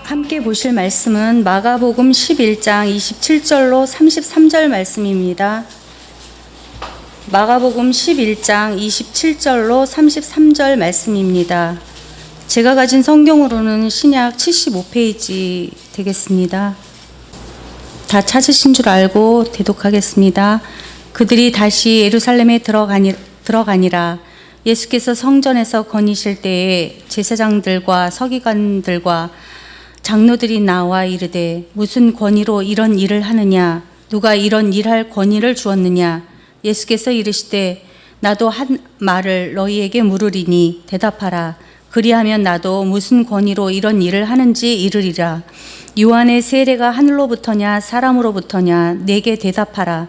함께 보실 말씀은 마가복음 11장 27절로 33절 말씀입니다. 마가복음 11장 27절로 33절 말씀입니다. 제가 가진 성경으로는 신약 75페이지 되겠습니다. 다 찾으신 줄 알고 대독하겠습니다. 그들이 다시 예루살렘에 들어가니라. 예수께서 성전에서 거니실 때에 제사장들과 서기관들과 장로들이 나와 이르되 무슨 권위로 이런 일을 하느냐? 누가 이런 일할 권위를 주었느냐? 예수께서 이르시되 나도 한 말을 너희에게 물으리니 대답하라. 그리하면 나도 무슨 권위로 이런 일을 하는지 이르리라. 요한의 세례가 하늘로부터냐 사람으로부터냐 내게 대답하라.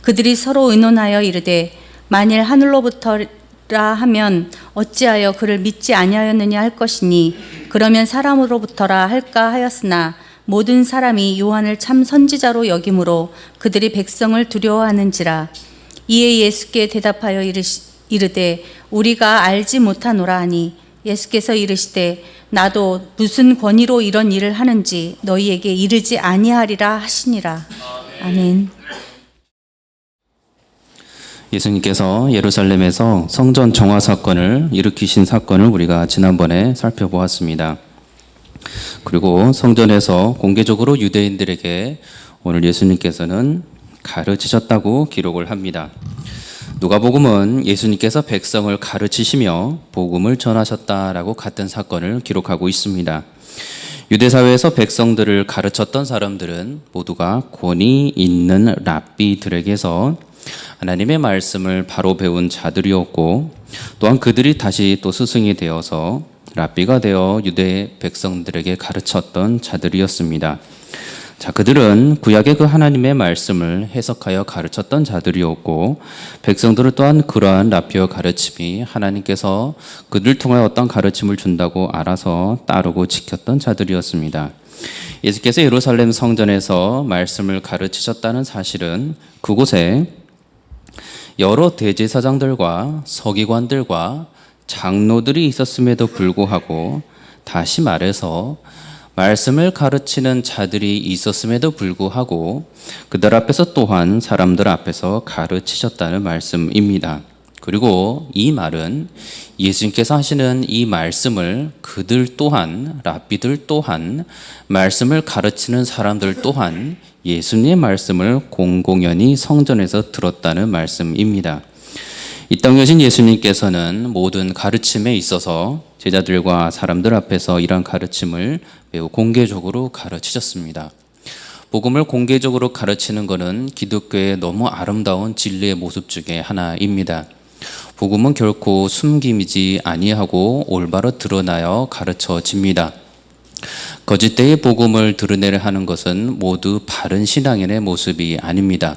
그들이 서로 의논하여 이르되 만일 하늘로부터라 하면 어찌하여 그를 믿지 아니하였느냐 할 것이니 그러면 사람으로부터라 할까 하였으나 모든 사람이 요한을 참 선지자로 여김으로 그들이 백성을 두려워하는지라. 이에 예수께 대답하여 이르되 우리가 알지 못하노라 하니 예수께서 이르시되 나도 무슨 권위로 이런 일을 하는지 너희에게 이르지 아니하리라 하시니라. 아멘. 예수님께서 예루살렘에서 성전 정화 사건을 일으키신 사건을 우리가 지난번에 살펴보았습니다. 그리고 성전에서 공개적으로 유대인들에게 오늘 예수님께서는 가르치셨다고 기록을 합니다. 누가복음은 예수님께서 백성을 가르치시며 복음을 전하셨다라고 같은 사건을 기록하고 있습니다. 유대사회에서 백성들을 가르쳤던 사람들은 모두가 권위 있는 랍비들에게서 하나님의 말씀을 바로 배운 자들이었고 또한 그들이 다시 또 스승이 되어서 랍비가 되어 유대 백성들에게 가르쳤던 자들이었습니다. 자, 그들은 구약의 그 하나님의 말씀을 해석하여 가르쳤던 자들이었고 백성들은 또한 그러한 랍비의 가르침이 하나님께서 그들을 통하여 어떤 가르침을 준다고 알아서 따르고 지켰던 자들이었습니다. 예수께서 예루살렘 성전에서 말씀을 가르치셨다는 사실은 그곳에 여러 대제사장들과 서기관들과 장로들이 있었음에도 불구하고 다시 말해서 말씀을 가르치는 자들이 있었음에도 불구하고 그들 앞에서 또한 사람들 앞에서 가르치셨다는 말씀입니다. 그리고 이 말은 예수님께서 하시는 이 말씀을 그들 또한 랍비들 또한 말씀을 가르치는 사람들 또한 예수님의 말씀을 공공연히 성전에서 들었다는 말씀입니다. 이 땅에 오신 예수님께서는 모든 가르침에 있어서 제자들과 사람들 앞에서 이러한 가르침을 매우 공개적으로 가르치셨습니다. 복음을 공개적으로 가르치는 것은 기독교의 너무 아름다운 진리의 모습 중에 하나입니다. 복음은 결코 숨김이지 아니하고 올바로 드러나여 가르쳐집니다. 거짓되이 복음을 드러내려 하는 것은 모두 바른 신앙인의 모습이 아닙니다.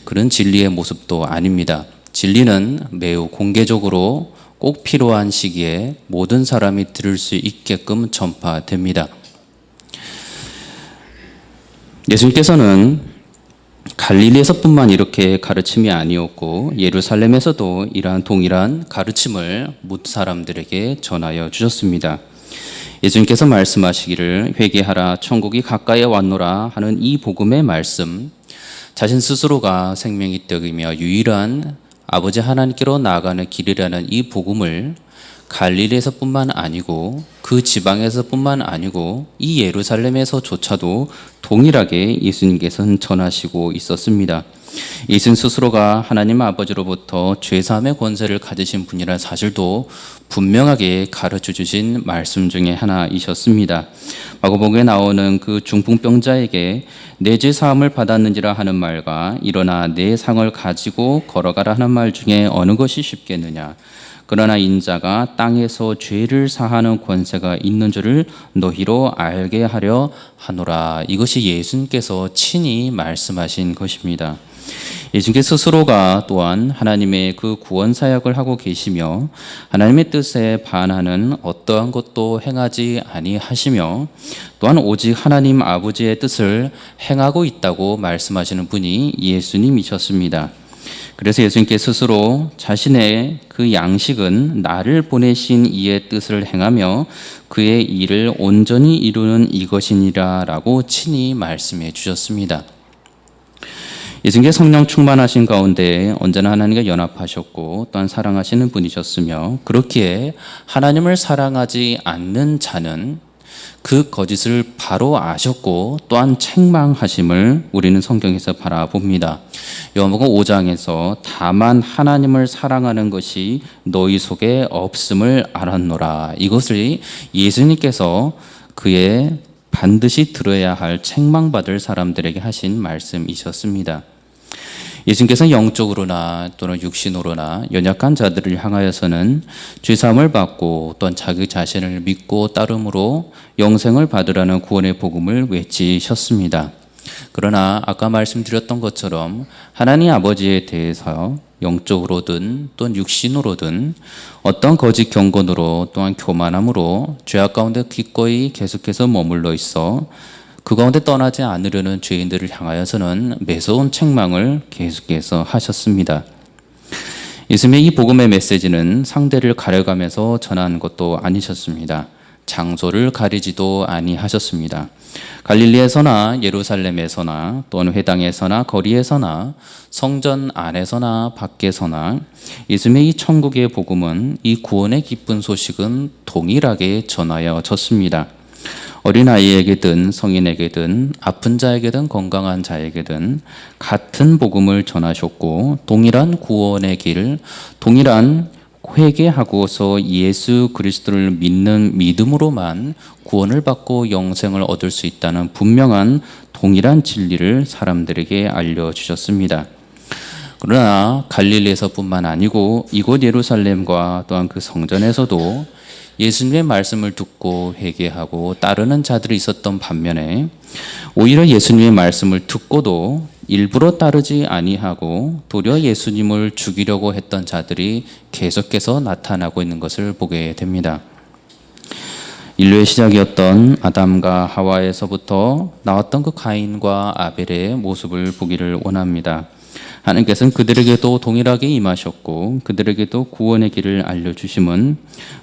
그런 진리의 모습도 아닙니다. 진리는 매우 공개적으로 꼭 필요한 시기에 모든 사람이 들을 수 있게끔 전파됩니다. 예수님께서는 갈릴리에서뿐만 이렇게 가르침이 아니었고 예루살렘에서도 이러한 동일한 가르침을 모든 사람들에게 전하여 주셨습니다. 예수님께서 말씀하시기를 회개하라 천국이 가까이 왔노라 하는 이 복음의 말씀, 자신 스스로가 생명의 떡이며 유일한 아버지 하나님께로 나아가는 길이라는 이 복음을 갈릴리에서뿐만 아니고 그 지방에서뿐만 아니고 이 예루살렘에서조차도 동일하게 예수님께서는 전하시고 있었습니다. 예수님 스스로가 하나님 아버지로부터 죄사함의 권세를 가지신 분이라는 사실도 분명하게 가르쳐 주신 말씀 중에 하나이셨습니다. 마가복음에 나오는 그 중풍병자에게 내 죄 사함을 받았는지라 하는 말과 일어나 내 상을 가지고 걸어가라 하는 말 중에 어느 것이 쉽겠느냐. 그러나 인자가 땅에서 죄를 사하는 권세가 있는 줄을 너희로 알게 하려 하노라. 이것이 예수님께서 친히 말씀하신 것입니다. 예수님께서 스스로가 또한 하나님의 그 구원 사역을 하고 계시며 하나님의 뜻에 반하는 어떠한 것도 행하지 아니하시며 또한 오직 하나님 아버지의 뜻을 행하고 있다고 말씀하시는 분이 예수님이셨습니다. 그래서 예수님께 스스로 자신의 그 양식은 나를 보내신 이의 뜻을 행하며 그의 일을 온전히 이루는 이것이니라 라고 친히 말씀해 주셨습니다. 예수님께 성령 충만하신 가운데 언제나 하나님과 연합하셨고 또한 사랑하시는 분이셨으며, 그렇기에 하나님을 사랑하지 않는 자는 그 거짓을 바로 아셨고 또한 책망하심을 우리는 성경에서 바라봅니다. 요한복음 5장에서 다만 하나님을 사랑하는 것이 너희 속에 없음을 알았노라, 이것을 예수님께서 그의 반드시 들어야 할 책망받을 사람들에게 하신 말씀이셨습니다. 예수님께서는 영적으로나 또는 육신으로나 연약한 자들을 향하여서는 죄사함을 받고 또한 자기 자신을 믿고 따름으로 영생을 받으라는 구원의 복음을 외치셨습니다. 그러나 아까 말씀드렸던 것처럼 하나님 아버지에 대해서 영적으로든 또는 육신으로든 어떤 거짓 경건으로 또한 교만함으로 죄악 가운데 기꺼이 계속해서 머물러 있어 그 가운데 떠나지 않으려는 죄인들을 향하여서는 매서운 책망을 계속해서 하셨습니다. 예수님의 이 복음의 메시지는 상대를 가려가면서 전한 것도 아니셨습니다. 장소를 가리지도 아니하셨습니다. 갈릴리에서나 예루살렘에서나 또는 회당에서나 거리에서나 성전 안에서나 밖에서나 예수님의 이 천국의 복음은, 이 구원의 기쁜 소식은 동일하게 전하여졌습니다. 어린아이에게든 성인에게든 아픈 자에게든 건강한 자에게든 같은 복음을 전하셨고, 동일한 구원의 길, 동일한 회개하고서 예수 그리스도를 믿는 믿음으로만 구원을 받고 영생을 얻을 수 있다는 분명한 동일한 진리를 사람들에게 알려주셨습니다. 그러나 갈릴리에서뿐만 아니고 이곳 예루살렘과 또한 그 성전에서도 예수님의 말씀을 듣고 회개하고 따르는 자들이 있었던 반면에, 오히려 예수님의 말씀을 듣고도 일부러 따르지 아니하고 도리어 예수님을 죽이려고 했던 자들이 계속해서 나타나고 있는 것을 보게 됩니다. 인류의 시작이었던 아담과 하와에서부터 나왔던 그 가인과 아벨의 모습을 보기를 원합니다. 하나님께서는 그들에게도 동일하게 임하셨고 그들에게도 구원의 길을 알려주심은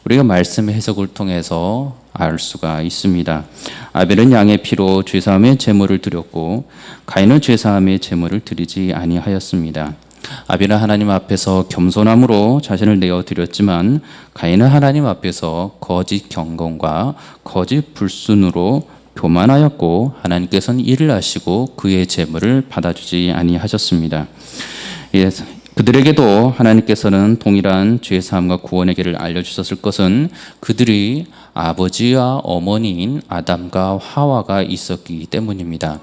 우리가 말씀의 해석을 통해서 알 수가 있습니다. 아벨은 양의 피로 죄사함의 제물을 드렸고 가인은 죄사함의 제물을 드리지 아니하였습니다. 아벨은 하나님 앞에서 겸손함으로 자신을 내어드렸지만 가인은 하나님 앞에서 거짓 경건과 거짓 불순으로 교만하였고 하나님께서는 일을 하시고 그의 제물을 받아주지 아니하셨습니다. 그들에게도 하나님께서는 동일한 죄사함과 구원의 길을 알려주셨을 것은 그들이 아버지와 어머니인 아담과 하와가 있었기 때문입니다.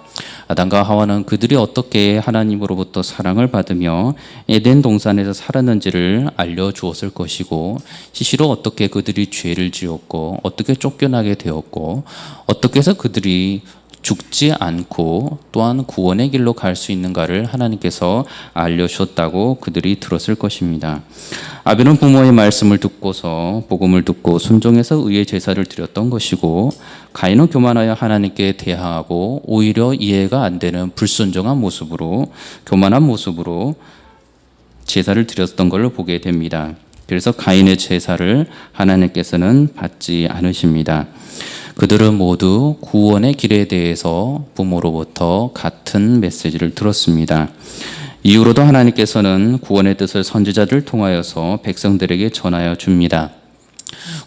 아담과 하와는 그들이 어떻게 하나님으로부터 사랑을 받으며 에덴 동산에서 살았는지를 알려주었을 것이고, 시시로 어떻게 그들이 죄를 지었고 어떻게 쫓겨나게 되었고 어떻게 해서 그들이 죽지 않고 또한 구원의 길로 갈 수 있는가를 하나님께서 알려주셨다고 그들이 들었을 것입니다. 아벨은 부모의 말씀을 듣고서 복음을 듣고 순종해서 의의 제사를 드렸던 것이고, 가인은 교만하여 하나님께 대항하고 오히려 이해가 안 되는 불순종한 모습으로, 교만한 모습으로 제사를 드렸던 것을 보게 됩니다. 그래서 가인의 제사를 하나님께서는 받지 않으십니다. 그들은 모두 구원의 길에 대해서 부모로부터 같은 메시지를 들었습니다. 이후로도 하나님께서는 구원의 뜻을 선지자들을 통하여서 백성들에게 전하여 줍니다.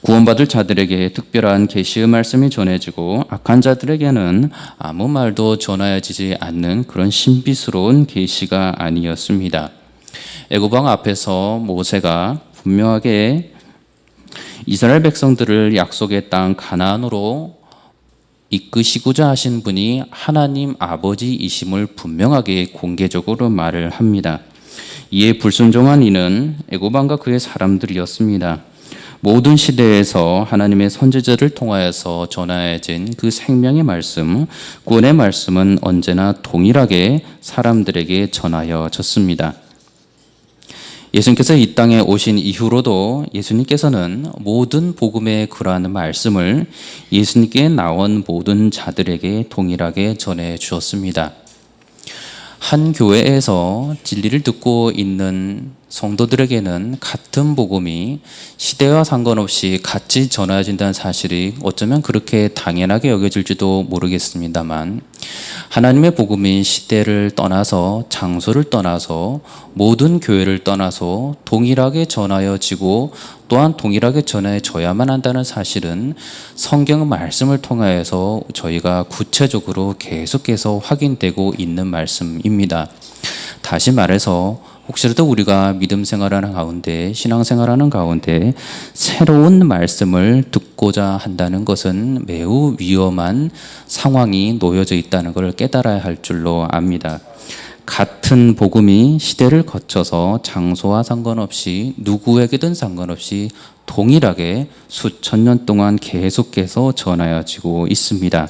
구원받을 자들에게 특별한 계시의 말씀이 전해지고 악한 자들에게는 아무 말도 전하여지지 않는 그런 신비스러운 계시가 아니었습니다. 애굽왕 앞에서 모세가 분명하게 이스라엘 백성들을 약속의 땅 가나안으로 이끄시고자 하신 분이 하나님 아버지이심을 분명하게 공개적으로 말을 합니다. 이에 불순종한 이는 애굽왕과 그의 사람들이었습니다. 모든 시대에서 하나님의 선지자를 통하여서 전하여진 그 생명의 말씀, 구원의 말씀은 언제나 동일하게 사람들에게 전하여졌습니다. 예수님께서 이 땅에 오신 이후로도 예수님께서는 모든 복음의 그러한 말씀을 예수님께 나온 모든 자들에게 동일하게 전해 주었습니다. 한 교회에서 진리를 듣고 있는 성도들에게는 같은 복음이 시대와 상관없이 같이 전해진다는 사실이 어쩌면 그렇게 당연하게 여겨질지도 모르겠습니다만, 하나님의 복음이 시대를 떠나서 장소를 떠나서 모든 교회를 떠나서 동일하게 전하여지고 또한 동일하게 전해져야만 한다는 사실은 성경 말씀을 통하여서 저희가 구체적으로 계속해서 확인되고 있는 말씀입니다. 다시 말해서 혹시라도 우리가 믿음 생활하는 가운데, 신앙 생활하는 가운데 새로운 말씀을 듣고자 한다는 것은 매우 위험한 상황이 놓여져 있다는 것을 깨달아야 할 줄로 압니다. 같은 복음이 시대를 거쳐서 장소와 상관없이 누구에게든 상관없이 동일하게 수천 년 동안 계속해서 전하여지고 있습니다.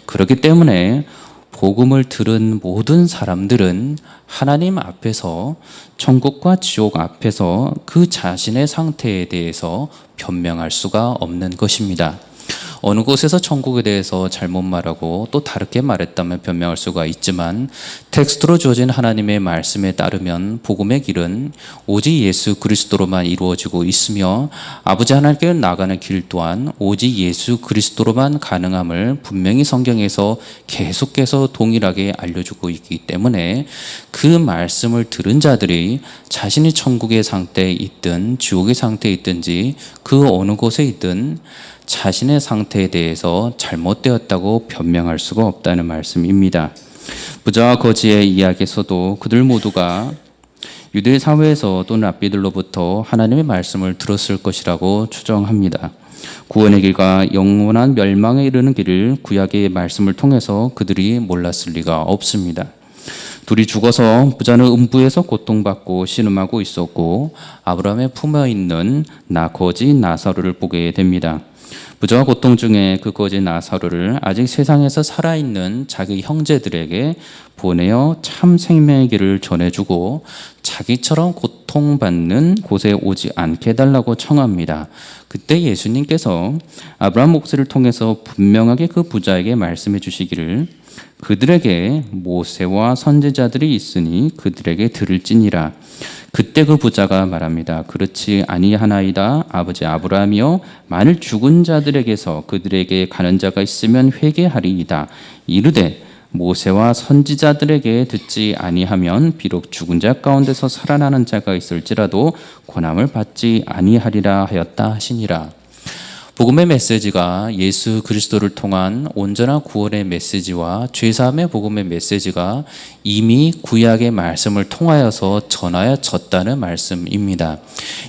그렇기 때문에 복음을 들은 모든 사람들은 하나님 앞에서, 천국과 지옥 앞에서 그 자신의 상태에 대해서 변명할 수가 없는 것입니다. 어느 곳에서 천국에 대해서 잘못 말하고 또 다르게 말했다면 변명할 수가 있지만, 텍스트로 주어진 하나님의 말씀에 따르면 복음의 길은 오직 예수 그리스도로만 이루어지고 있으며 아버지 하나님께 나가는 길 또한 오직 예수 그리스도로만 가능함을 분명히 성경에서 계속해서 동일하게 알려주고 있기 때문에 그 말씀을 들은 자들이 자신이 천국의 상태에 있든 지옥의 상태에 있든지 그 어느 곳에 있든 자신의 상태에 대해서 잘못되었다고 변명할 수가 없다는 말씀입니다. 부자와 거지의 이야기에서도 그들 모두가 유대 사회에서 또는 랍비들로부터 하나님의 말씀을 들었을 것이라고 추정합니다. 구원의 길과 영원한 멸망에 이르는 길을 구약의 말씀을 통해서 그들이 몰랐을 리가 없습니다. 둘이 죽어서 부자는 음부에서 고통받고 신음하고 있었고 아브라함의 품에 있는 거지 나사로를 보게 됩니다. 부자와 고통 중에 그 거지 나사로를 아직 세상에서 살아있는 자기 형제들에게 보내어 참 생명의 길을 전해주고 자기처럼 고통받는 곳에 오지 않게 해달라고 청합니다. 그때 예수님께서 아브라함 목소리를 통해서 분명하게 그 부자에게 말씀해 주시기를 그들에게 모세와 선지자들이 있으니 그들에게 들을지니라. 그때 그 부자가 말합니다. 그렇지 아니하나이다. 아버지 아브라함이여, 만일 죽은 자들에게서 그들에게 가는 자가 있으면 회개하리이다. 이르되 모세와 선지자들에게 듣지 아니하면 비록 죽은 자 가운데서 살아나는 자가 있을지라도 권함을 받지 아니하리라 하였다 하시니라. 복음의 메시지가 예수 그리스도를 통한 온전한 구원의 메시지와 죄사함의 복음의 메시지가 이미 구약의 말씀을 통하여서 전하여졌다는 말씀입니다.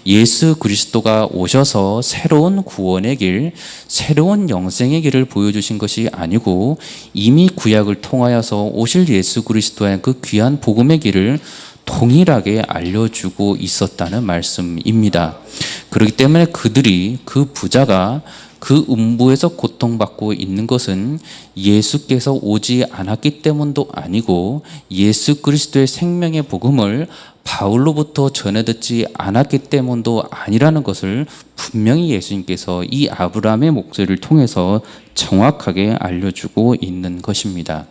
예수 그리스도가 오셔서 새로운 구원의 길, 새로운 영생의 길을 보여주신 것이 아니고 이미 구약을 통하여서 오실 예수 그리스도의 그 귀한 복음의 길을 동일하게 알려주고 있었다는 말씀입니다. 그렇기 때문에 그들이, 그 부자가 그 음부에서 고통받고 있는 것은 예수께서 오지 않았기 때문도 아니고 예수 그리스도의 생명의 복음을 바울로부터 전해 듣지 않았기 때문도 아니라는 것을 분명히 예수님께서 이 아브라함의 목소리를 통해서 정확하게 알려주고 있는 것입니다.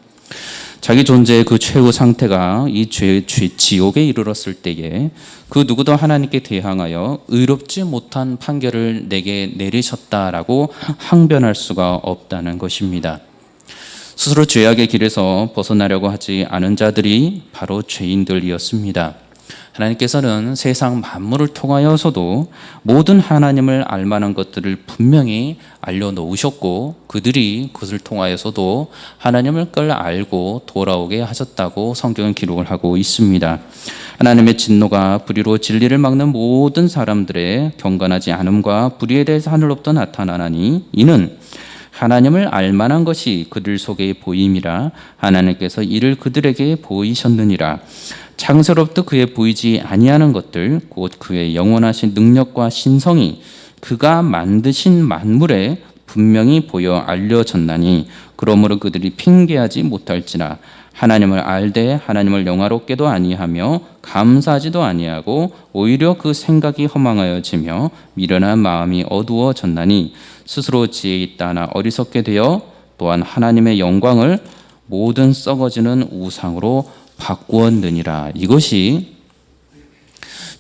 자기 존재의 그 최후 상태가 이 지옥에 이르렀을 때에 그 누구도 하나님께 대항하여 의롭지 못한 판결을 내게 내리셨다라고 항변할 수가 없다는 것입니다. 스스로 죄악의 길에서 벗어나려고 하지 않은 자들이 바로 죄인들이었습니다. 하나님께서는 세상 만물을 통하여서도 모든 하나님을 알만한 것들을 분명히 알려놓으셨고 그들이 그것을 통하여서도 하나님을 알고 돌아오게 하셨다고 성경은 기록을 하고 있습니다. 하나님의 진노가 불의로 진리를 막는 모든 사람들의 경건하지 않음과 불의에 대해서 하늘로부터 나타나나니 이는 하나님을 알만한 것이 그들 속에 보임이라 하나님께서 이를 그들에게 보이셨느니라. 창세로부터 그에 보이지 아니하는 것들 곧 그의 영원하신 능력과 신성이 그가 만드신 만물에 분명히 보여 알려졌나니 그러므로 그들이 핑계하지 못할지라. 하나님을 알되 하나님을 영화롭게도 아니하며 감사하지도 아니하고 오히려 그 생각이 허망하여지며 미련한 마음이 어두워졌나니 스스로 지혜 있다나 어리석게 되어 또한 하나님의 영광을 모든 썩어지는 우상으로 바꾸었느니라. 이것이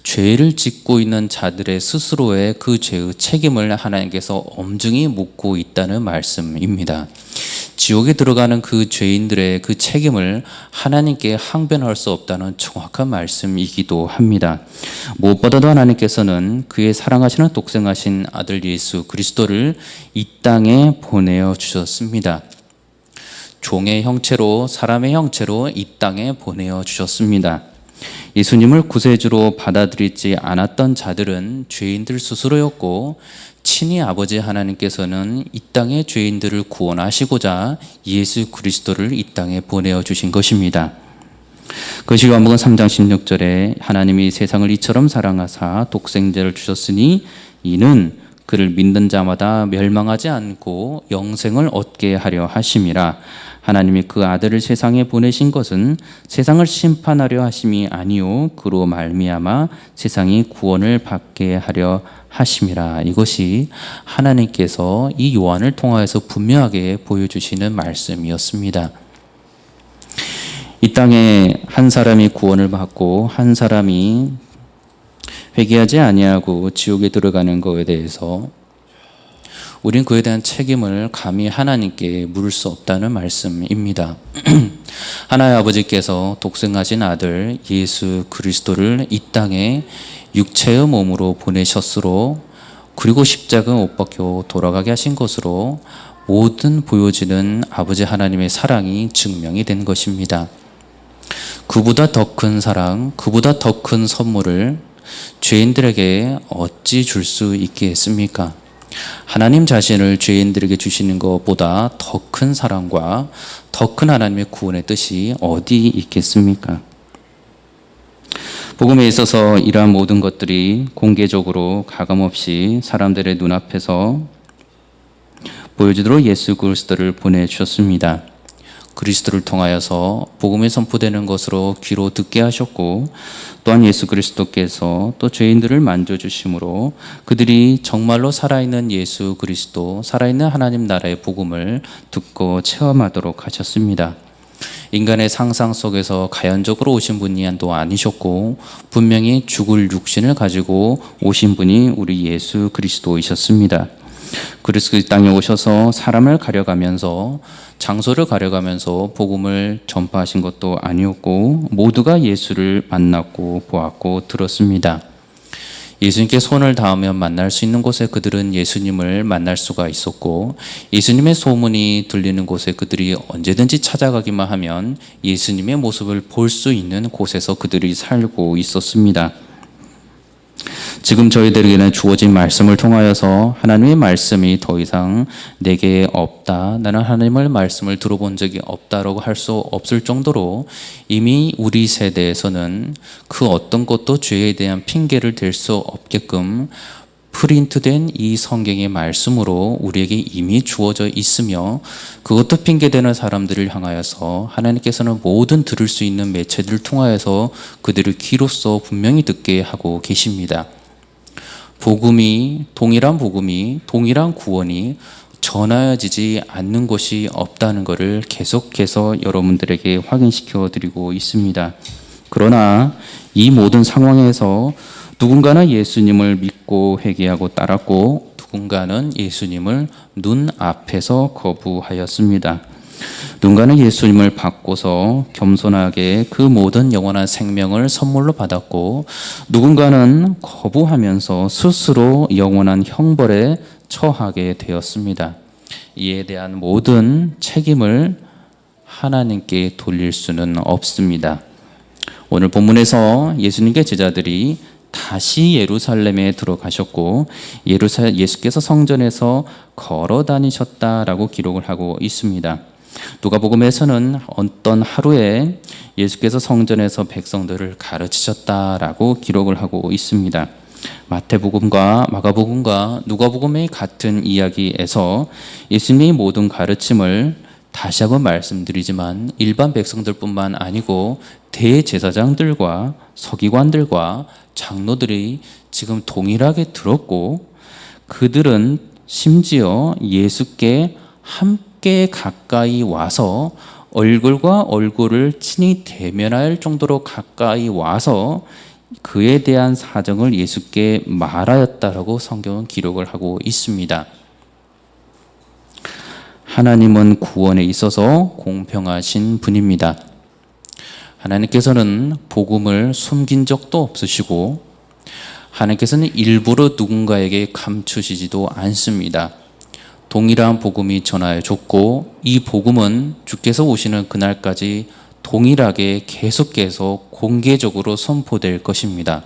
죄를 짓고 있는 자들의 스스로의 그 죄의 책임을 하나님께서 엄중히 묻고 있다는 말씀입니다. 지옥에 들어가는 그 죄인들의 그 책임을 하나님께 항변할 수 없다는 정확한 말씀이기도 합니다. 무엇보다도 하나님께서는 그의 사랑하시는 독생하신 아들 예수 그리스도를 이 땅에 보내어 주셨습니다. 종의 형체로, 사람의 형체로 이 땅에 보내어 주셨습니다. 예수님을 구세주로 받아들이지 않았던 자들은 죄인들 스스로였고, 친히 아버지 하나님께서는 이 땅의 죄인들을 구원하시고자 예수 그리스도를 이 땅에 보내어 주신 것입니다. 그것이 요한복음 3장 16절에 하나님이 세상을 이처럼 사랑하사 독생자를 주셨으니 이는 그를 믿는 자마다 멸망하지 않고 영생을 얻게 하려 하심이라. 하나님이 그 아들을 세상에 보내신 것은 세상을 심판하려 하심이 아니요 그로 말미암아 세상이 구원을 받게 하려 하심이라. 이것이 하나님께서 이 요한을 통하여서 분명하게 보여주시는 말씀이었습니다. 이 땅에 한 사람이 구원을 받고 한 사람이 회개하지 아니하고 지옥에 들어가는 것에 대해서 우린 그에 대한 책임을 감히 하나님께 물을 수 없다는 말씀입니다. 하나의 아버지께서 독생하신 아들 예수 그리스도를 이 땅에 육체의 몸으로 보내셨으로, 그리고 십자가 못 박혀 돌아가게 하신 것으로 모든 보여지는 아버지 하나님의 사랑이 증명이 된 것입니다. 그보다 더 큰 사랑, 그보다 더 큰 선물을 죄인들에게 어찌 줄 수 있겠습니까? 하나님 자신을 죄인들에게 주시는 것보다 더 큰 사랑과 더 큰 하나님의 구원의 뜻이 어디 있겠습니까? 복음에 있어서 이러한 모든 것들이 공개적으로 가감없이 사람들의 눈앞에서 보여지도록 예수 그리스도를 보내주셨습니다. 그리스도를 통하여서 복음이 선포되는 것으로 귀로 듣게 하셨고, 또한 예수 그리스도께서 또 죄인들을 만져주심으로 그들이 정말로 살아있는 예수 그리스도, 살아있는 하나님 나라의 복음을 듣고 체험하도록 하셨습니다. 인간의 상상 속에서 가연적으로 오신 분이 또 아니셨고, 분명히 죽을 육신을 가지고 오신 분이 우리 예수 그리스도이셨습니다. 그리스도 이 땅에 오셔서 사람을 가려가면서, 장소를 가려가면서 복음을 전파하신 것도 아니었고, 모두가 예수를 만났고 보았고 들었습니다. 예수님께 손을 닿으면 만날 수 있는 곳에 그들은 예수님을 만날 수가 있었고, 예수님의 소문이 들리는 곳에 그들이 언제든지 찾아가기만 하면 예수님의 모습을 볼 수 있는 곳에서 그들이 살고 있었습니다. 지금 저희들에게는 주어진 말씀을 통하여서 하나님의 말씀이 더 이상 내게 없다, 나는 하나님의 말씀을 들어본 적이 없다라고 할 수 없을 정도로 이미 우리 세대에서는 그 어떤 것도 죄에 대한 핑계를 댈 수 없게끔 프린트된 이 성경의 말씀으로 우리에게 이미 주어져 있으며, 그것도 핑계대는 사람들을 향하여서 하나님께서는 모든 들을 수 있는 매체들을 통하여서 그들을 귀로써 분명히 듣게 하고 계십니다. 복음이, 동일한 구원이 전하여지지 않는 곳이 없다는 것을 계속해서 여러분들에게 확인시켜 드리고 있습니다. 그러나 이 모든 상황에서 누군가는 예수님을 믿고 회개하고 따랐고, 누군가는 예수님을 눈앞에서 거부하였습니다. 누군가는 예수님을 받고서 겸손하게 그 모든 영원한 생명을 선물로 받았고, 누군가는 거부하면서 스스로 영원한 형벌에 처하게 되었습니다. 이에 대한 모든 책임을 하나님께 돌릴 수는 없습니다. 오늘 본문에서 예수님의 제자들이 다시 예루살렘에 들어가셨고, 예수께서 성전에서 걸어 다니셨다라고 기록을 하고 있습니다. 누가복음에서는 어떤 하루에 예수께서 성전에서 백성들을 가르치셨다라고 기록을 하고 있습니다. 마태복음과 마가복음과 누가복음의 같은 이야기에서 예수님의 모든 가르침을 다시 한번 말씀드리지만 일반 백성들뿐만 아니고 대제사장들과 서기관들과 장로들이 지금 동일하게 들었고, 그들은 심지어 예수께 함께 가까이 와서 얼굴과 얼굴을 친히 대면할 정도로 가까이 와서 그에 대한 사정을 예수께 말하였다라고 성경은 기록을 하고 있습니다. 하나님은 구원에 있어서 공평하신 분입니다. 하나님께서는 복음을 숨긴 적도 없으시고 하나님께서는 일부러 누군가에게 감추시지도 않습니다. 동일한 복음이 전하여졌고 이 복음은 주께서 오시는 그날까지 동일하게 계속해서 공개적으로 선포될 것입니다.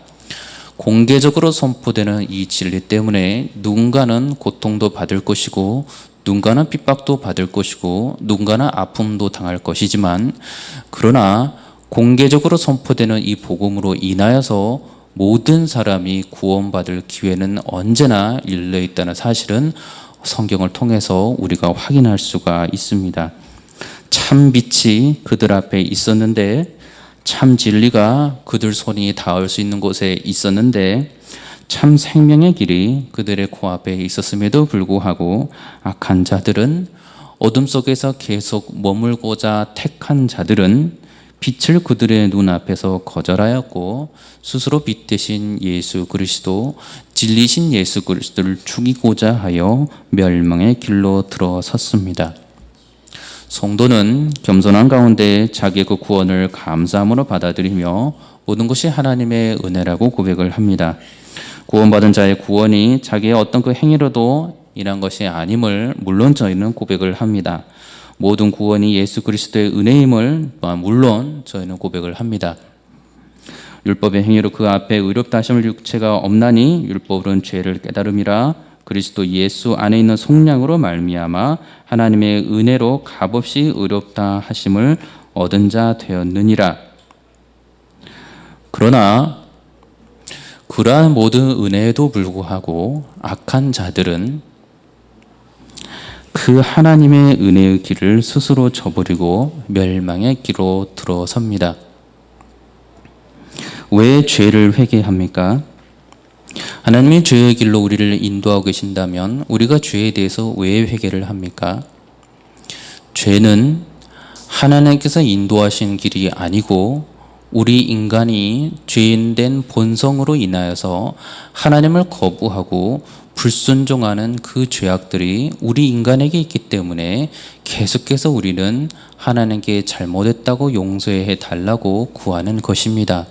공개적으로 선포되는 이 진리 때문에 누군가는 고통도 받을 것이고 누군가는 핍박도 받을 것이고 누군가는 아픔도 당할 것이지만 그러나 공개적으로 선포되는 이 복음으로 인하여서 모든 사람이 구원받을 기회는 언제나 열려 있다는 사실은 성경을 통해서 우리가 확인할 수가 있습니다. 참 빛이 그들 앞에 있었는데 참 진리가 그들 손이 닿을 수 있는 곳에 있었는데 참 생명의 길이 그들의 코앞에 있었음에도 불구하고 악한 자들은 어둠 속에서 계속 머물고자 택한 자들은 빛을 그들의 눈앞에서 거절하였고 스스로 빛 되신 예수 그리스도 진리신 예수 그리스도를 죽이고자 하여 멸망의 길로 들어섰습니다. 성도는 겸손한 가운데 자기의 그 구원을 감사함으로 받아들이며 모든 것이 하나님의 은혜라고 고백을 합니다. 구원받은 자의 구원이 자기의 어떤 그 행위로도 인한 것이 아님을 물론 저희는 고백을 합니다. 모든 구원이 예수 그리스도의 은혜임을 물론 저희는 고백을 합니다. 율법의 행위로 그 앞에 의롭다 하심을 육체가 없나니 율법은 죄를 깨달음이라 그리스도 예수 안에 있는 속량으로 말미암아 하나님의 은혜로 값없이 의롭다 하심을 얻은 자 되었느니라. 그러나 그러한 모든 은혜에도 불구하고 악한 자들은 그 하나님의 은혜의 길을 스스로 저버리고 멸망의 길로 들어섭니다. 왜 죄를 회개합니까? 하나님이 죄의 길로 우리를 인도하고 계신다면 우리가 죄에 대해서 왜 회개를 합니까? 죄는 하나님께서 인도하신 길이 아니고 우리 인간이 죄인된 본성으로 인하여서 하나님을 거부하고 불순종하는 그 죄악들이 우리 인간에게 있기 때문에 계속해서 우리는 하나님께 잘못했다고 용서해 달라고 구하는 것입니다.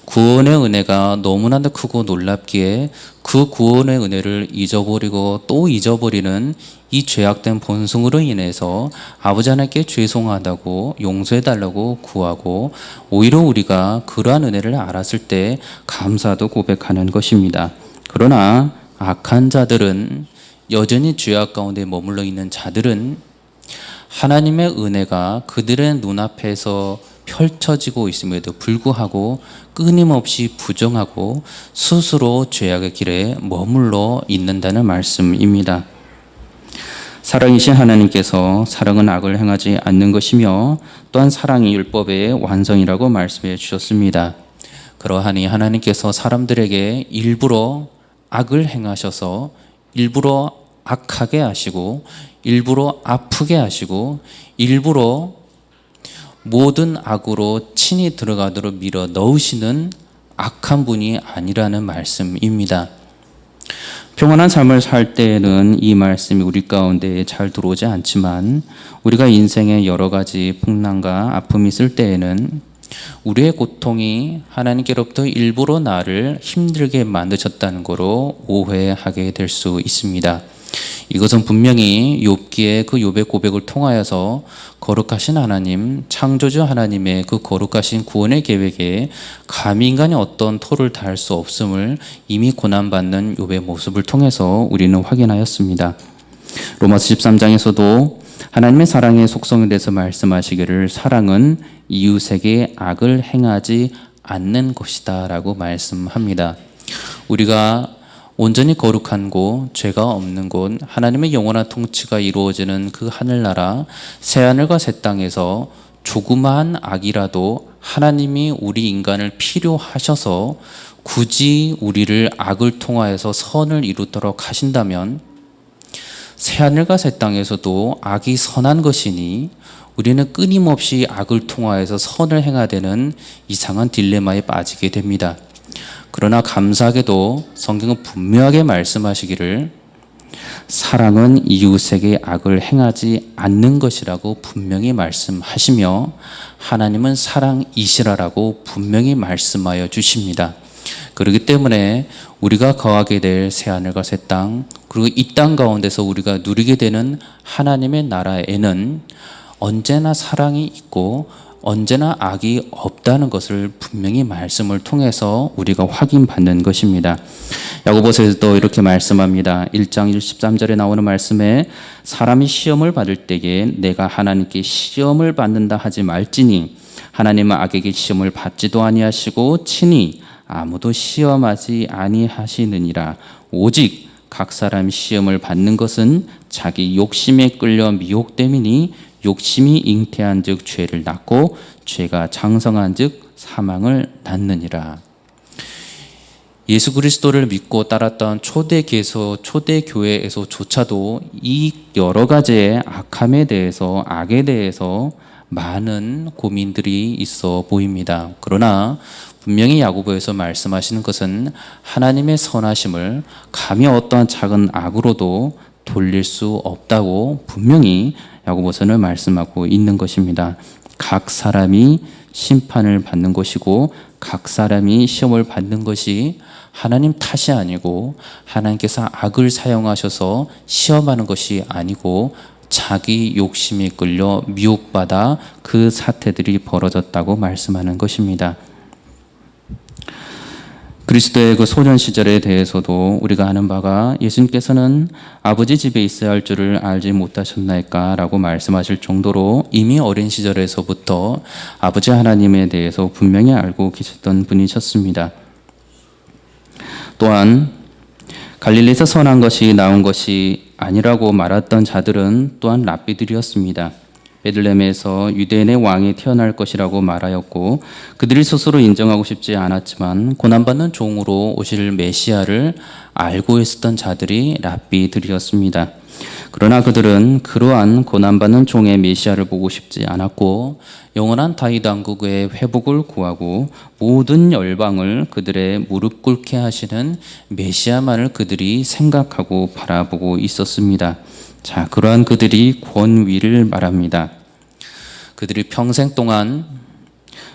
구원의 은혜가 너무나도 크고 놀랍기에 그 구원의 은혜를 잊어버리고 또 잊어버리는 이 죄악된 본성으로 인해서 아버지 하나님께 죄송하다고 용서해달라고 구하고 오히려 우리가 그러한 은혜를 알았을 때 감사도 고백하는 것입니다. 그러나 악한 자들은 여전히 죄악 가운데 머물러 있는 자들은 하나님의 은혜가 그들의 눈앞에서 펼쳐지고 있음에도 불구하고 끊임없이 부정하고 스스로 죄악의 길에 머물러 있는다는 말씀입니다. 사랑이신 하나님께서 사랑은 악을 행하지 않는 것이며 또한 사랑이 율법의 완성이라고 말씀해 주셨습니다. 그러하니 하나님께서 사람들에게 일부러 악을 행하셔서 일부러 악하게 하시고 일부러 아프게 하시고 일부러 모든 악으로 친히 들어가도록 밀어 넣으시는 악한 분이 아니라는 말씀입니다. 평안한 삶을 살 때에는 이 말씀이 우리 가운데 잘 들어오지 않지만 우리가 인생에 여러 가지 풍랑과 아픔이 있을 때에는 우리의 고통이 하나님께로부터 일부러 나를 힘들게 만드셨다는 거로 오해하게 될 수 있습니다. 이것은 분명히 욥기의 그 욥의 고백을 통하여서 거룩하신 하나님, 창조주 하나님의 그 거룩하신 구원의 계획에 감히 인간이 어떤 토를 달 수 없음을 이미 고난받는 욥의 모습을 통해서 우리는 확인하였습니다. 로마서 13장에서도 하나님의 사랑의 속성에 대해서 말씀하시기를 사랑은 이웃에게 악을 행하지 않는 것이다 라고 말씀합니다. 우리가 온전히 거룩한 곳, 죄가 없는 곳, 하나님의 영원한 통치가 이루어지는 그 하늘나라, 새하늘과 새 땅에서 조그마한 악이라도 하나님이 우리 인간을 필요하셔서 굳이 우리를 악을 통하여서 선을 이루도록 하신다면 새하늘과 새 땅에서도 악이 선한 것이니 우리는 끊임없이 악을 통하여서 선을 행하되는 이상한 딜레마에 빠지게 됩니다. 그러나 감사하게도 성경은 분명하게 말씀하시기를 사랑은 이웃에게 악을 행하지 않는 것이라고 분명히 말씀하시며 하나님은 사랑이시라라고 분명히 말씀하여 주십니다. 그렇기 때문에 우리가 거하게 될 새하늘과 새 땅, 그리고 이 땅 가운데서 우리가 누리게 되는 하나님의 나라에는 언제나 사랑이 있고 언제나 악이 없다는 것을 분명히 말씀을 통해서 우리가 확인받는 것입니다. 야고보서에도 이렇게 말씀합니다. 1장 13절에 나오는 말씀에 사람이 시험을 받을 때에 내가 하나님께 시험을 받는다 하지 말지니 하나님은 악에게 시험을 받지도 아니하시고 친히 아무도 시험하지 아니하시느니라. 오직 각 사람이 시험을 받는 것은 자기 욕심에 끌려 미혹됨이니 욕심이 잉태한 즉 죄를 낳고 죄가 장성한 즉 사망을 낳느니라. 예수 그리스도를 믿고 따랐던 초대교회에서조차도 이 여러 가지의 악함에 대해서 악에 대해서 많은 고민들이 있어 보입니다. 그러나 분명히 야고보에서 말씀하시는 것은 하나님의 선하심을 감히 어떠한 작은 악으로도 돌릴 수 없다고 분명히 야고보서는 말씀하고 있는 것입니다. 각 사람이 심판을 받는 것이고 각 사람이 시험을 받는 것이 하나님 탓이 아니고 하나님께서 악을 사용하셔서 시험하는 것이 아니고 자기 욕심에 끌려 미혹받아 그 사태들이 벌어졌다고 말씀하는 것입니다. 그리스도의 그 소년 시절에 대해서도 우리가 아는 바가 예수님께서는 아버지 집에 있어야 할 줄을 알지 못하셨나이까 라고 말씀하실 정도로 이미 어린 시절에서부터 아버지 하나님에 대해서 분명히 알고 계셨던 분이셨습니다. 또한 갈릴리에서 선한 것이 나온 것이 아니라고 말했던 자들은 또한 랍비들이었습니다. 베들레헴에서 유대인의 왕이 태어날 것이라고 말하였고 그들이 스스로 인정하고 싶지 않았지만 고난받는 종으로 오실 메시아를 알고 있었던 자들이 랍비들이었습니다. 그러나 그들은 그러한 고난받는 종의 메시아를 보고 싶지 않았고 영원한 다윗 왕국의 회복을 구하고 모든 열방을 그들의 무릎 꿇게 하시는 메시아만을 그들이 생각하고 바라보고 있었습니다. 자, 그러한 그들이 권위를 말합니다. 그들이 평생 동안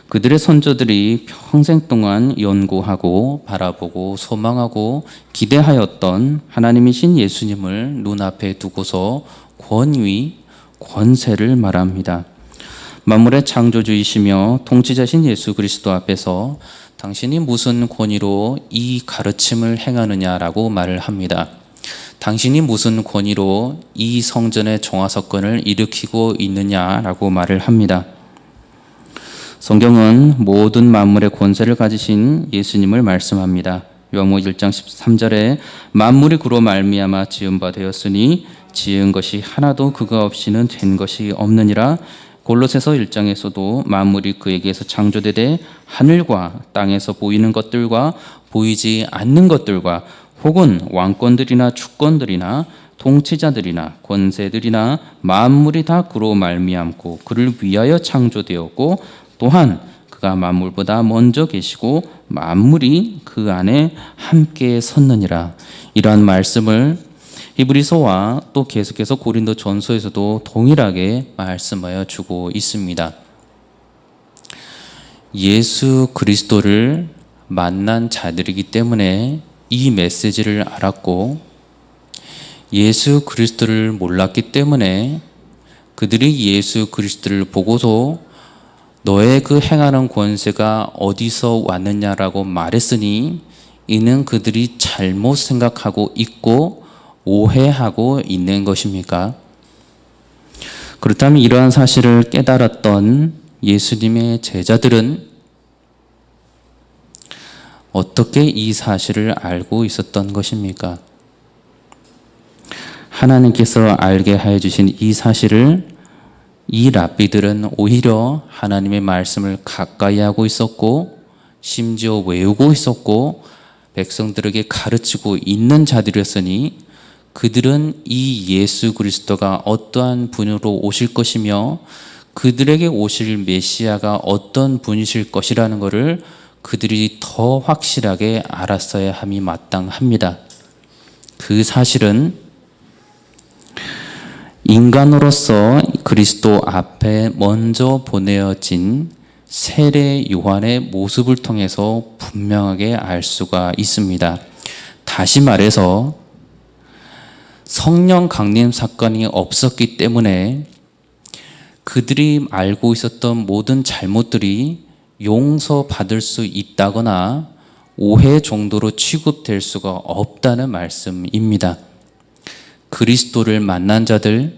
그들의 선조들이 평생 동안 연구하고 바라보고 소망하고 기대하였던 하나님이신 예수님을 눈앞에 두고서 권위, 권세를 말합니다. 만물의 창조주이시며 통치자신 예수 그리스도 앞에서 당신이 무슨 권위로 이 가르침을 행하느냐라고 말을 합니다. 당신이 무슨 권위로 이 성전의 정화석건을 일으키고 있느냐라고 말을 합니다. 성경은 모든 만물의 권세를 가지신 예수님을 말씀합니다. 요한복음 1장 13절에 만물이 그로 말미암아 지은 바 되었으니 지은 것이 하나도 그가 없이는 된 것이 없느니라. 골로새서 1장에서도 만물이 그에게서 창조되되 하늘과 땅에서 보이는 것들과 보이지 않는 것들과 혹은 왕권들이나 주권들이나 통치자들이나 권세들이나 만물이 다 그로 말미암고 그를 위하여 창조되었고 또한 그가 만물보다 먼저 계시고 만물이 그 안에 함께 섰느니라. 이러한 말씀을 히브리서와 또 계속해서 고린도 전서에서도 동일하게 말씀하여 주고 있습니다. 예수 그리스도를 만난 자들이기 때문에 이 메시지를 알았고 예수 그리스도를 몰랐기 때문에 그들이 예수 그리스도를 보고서 너의 그 행하는 권세가 어디서 왔느냐라고 말했으니 이는 그들이 잘못 생각하고 있고 오해하고 있는 것입니까? 그렇다면 이러한 사실을 깨달았던 예수님의 제자들은 어떻게 이 사실을 알고 있었던 것입니까? 하나님께서 알게 하여 주신 이 사실을 이 랍비들은 오히려 하나님의 말씀을 가까이 하고 있었고 심지어 외우고 있었고 백성들에게 가르치고 있는 자들이었으니 그들은 이 예수 그리스도가 어떠한 분으로 오실 것이며 그들에게 오실 메시아가 어떤 분이실 것이라는 것을 그들이 더 확실하게 알았어야 함이 마땅합니다. 그 사실은 인간으로서 그리스도 앞에 먼저 보내어진 세례 요한의 모습을 통해서 분명하게 알 수가 있습니다. 다시 말해서 성령 강림 사건이 없었기 때문에 그들이 알고 있었던 모든 잘못들이 용서받을 수 있다거나 오해 정도로 취급될 수가 없다는 말씀입니다. 그리스도를 만난 자들,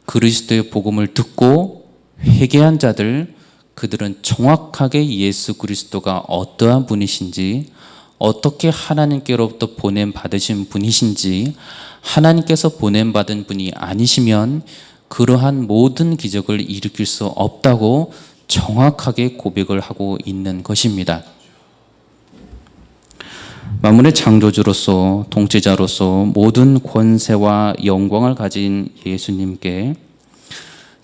그리스도의 복음을 듣고 회개한 자들, 그들은 정확하게 예수 그리스도가 어떠한 분이신지, 어떻게 하나님께로부터 보냄받으신 분이신지, 하나님께서 보냄받은 분이 아니시면 그러한 모든 기적을 일으킬 수 없다고 정확하게 고백을 하고 있는 것입니다. 만물의 창조주로서 통치자로서 모든 권세와 영광을 가진 예수님께,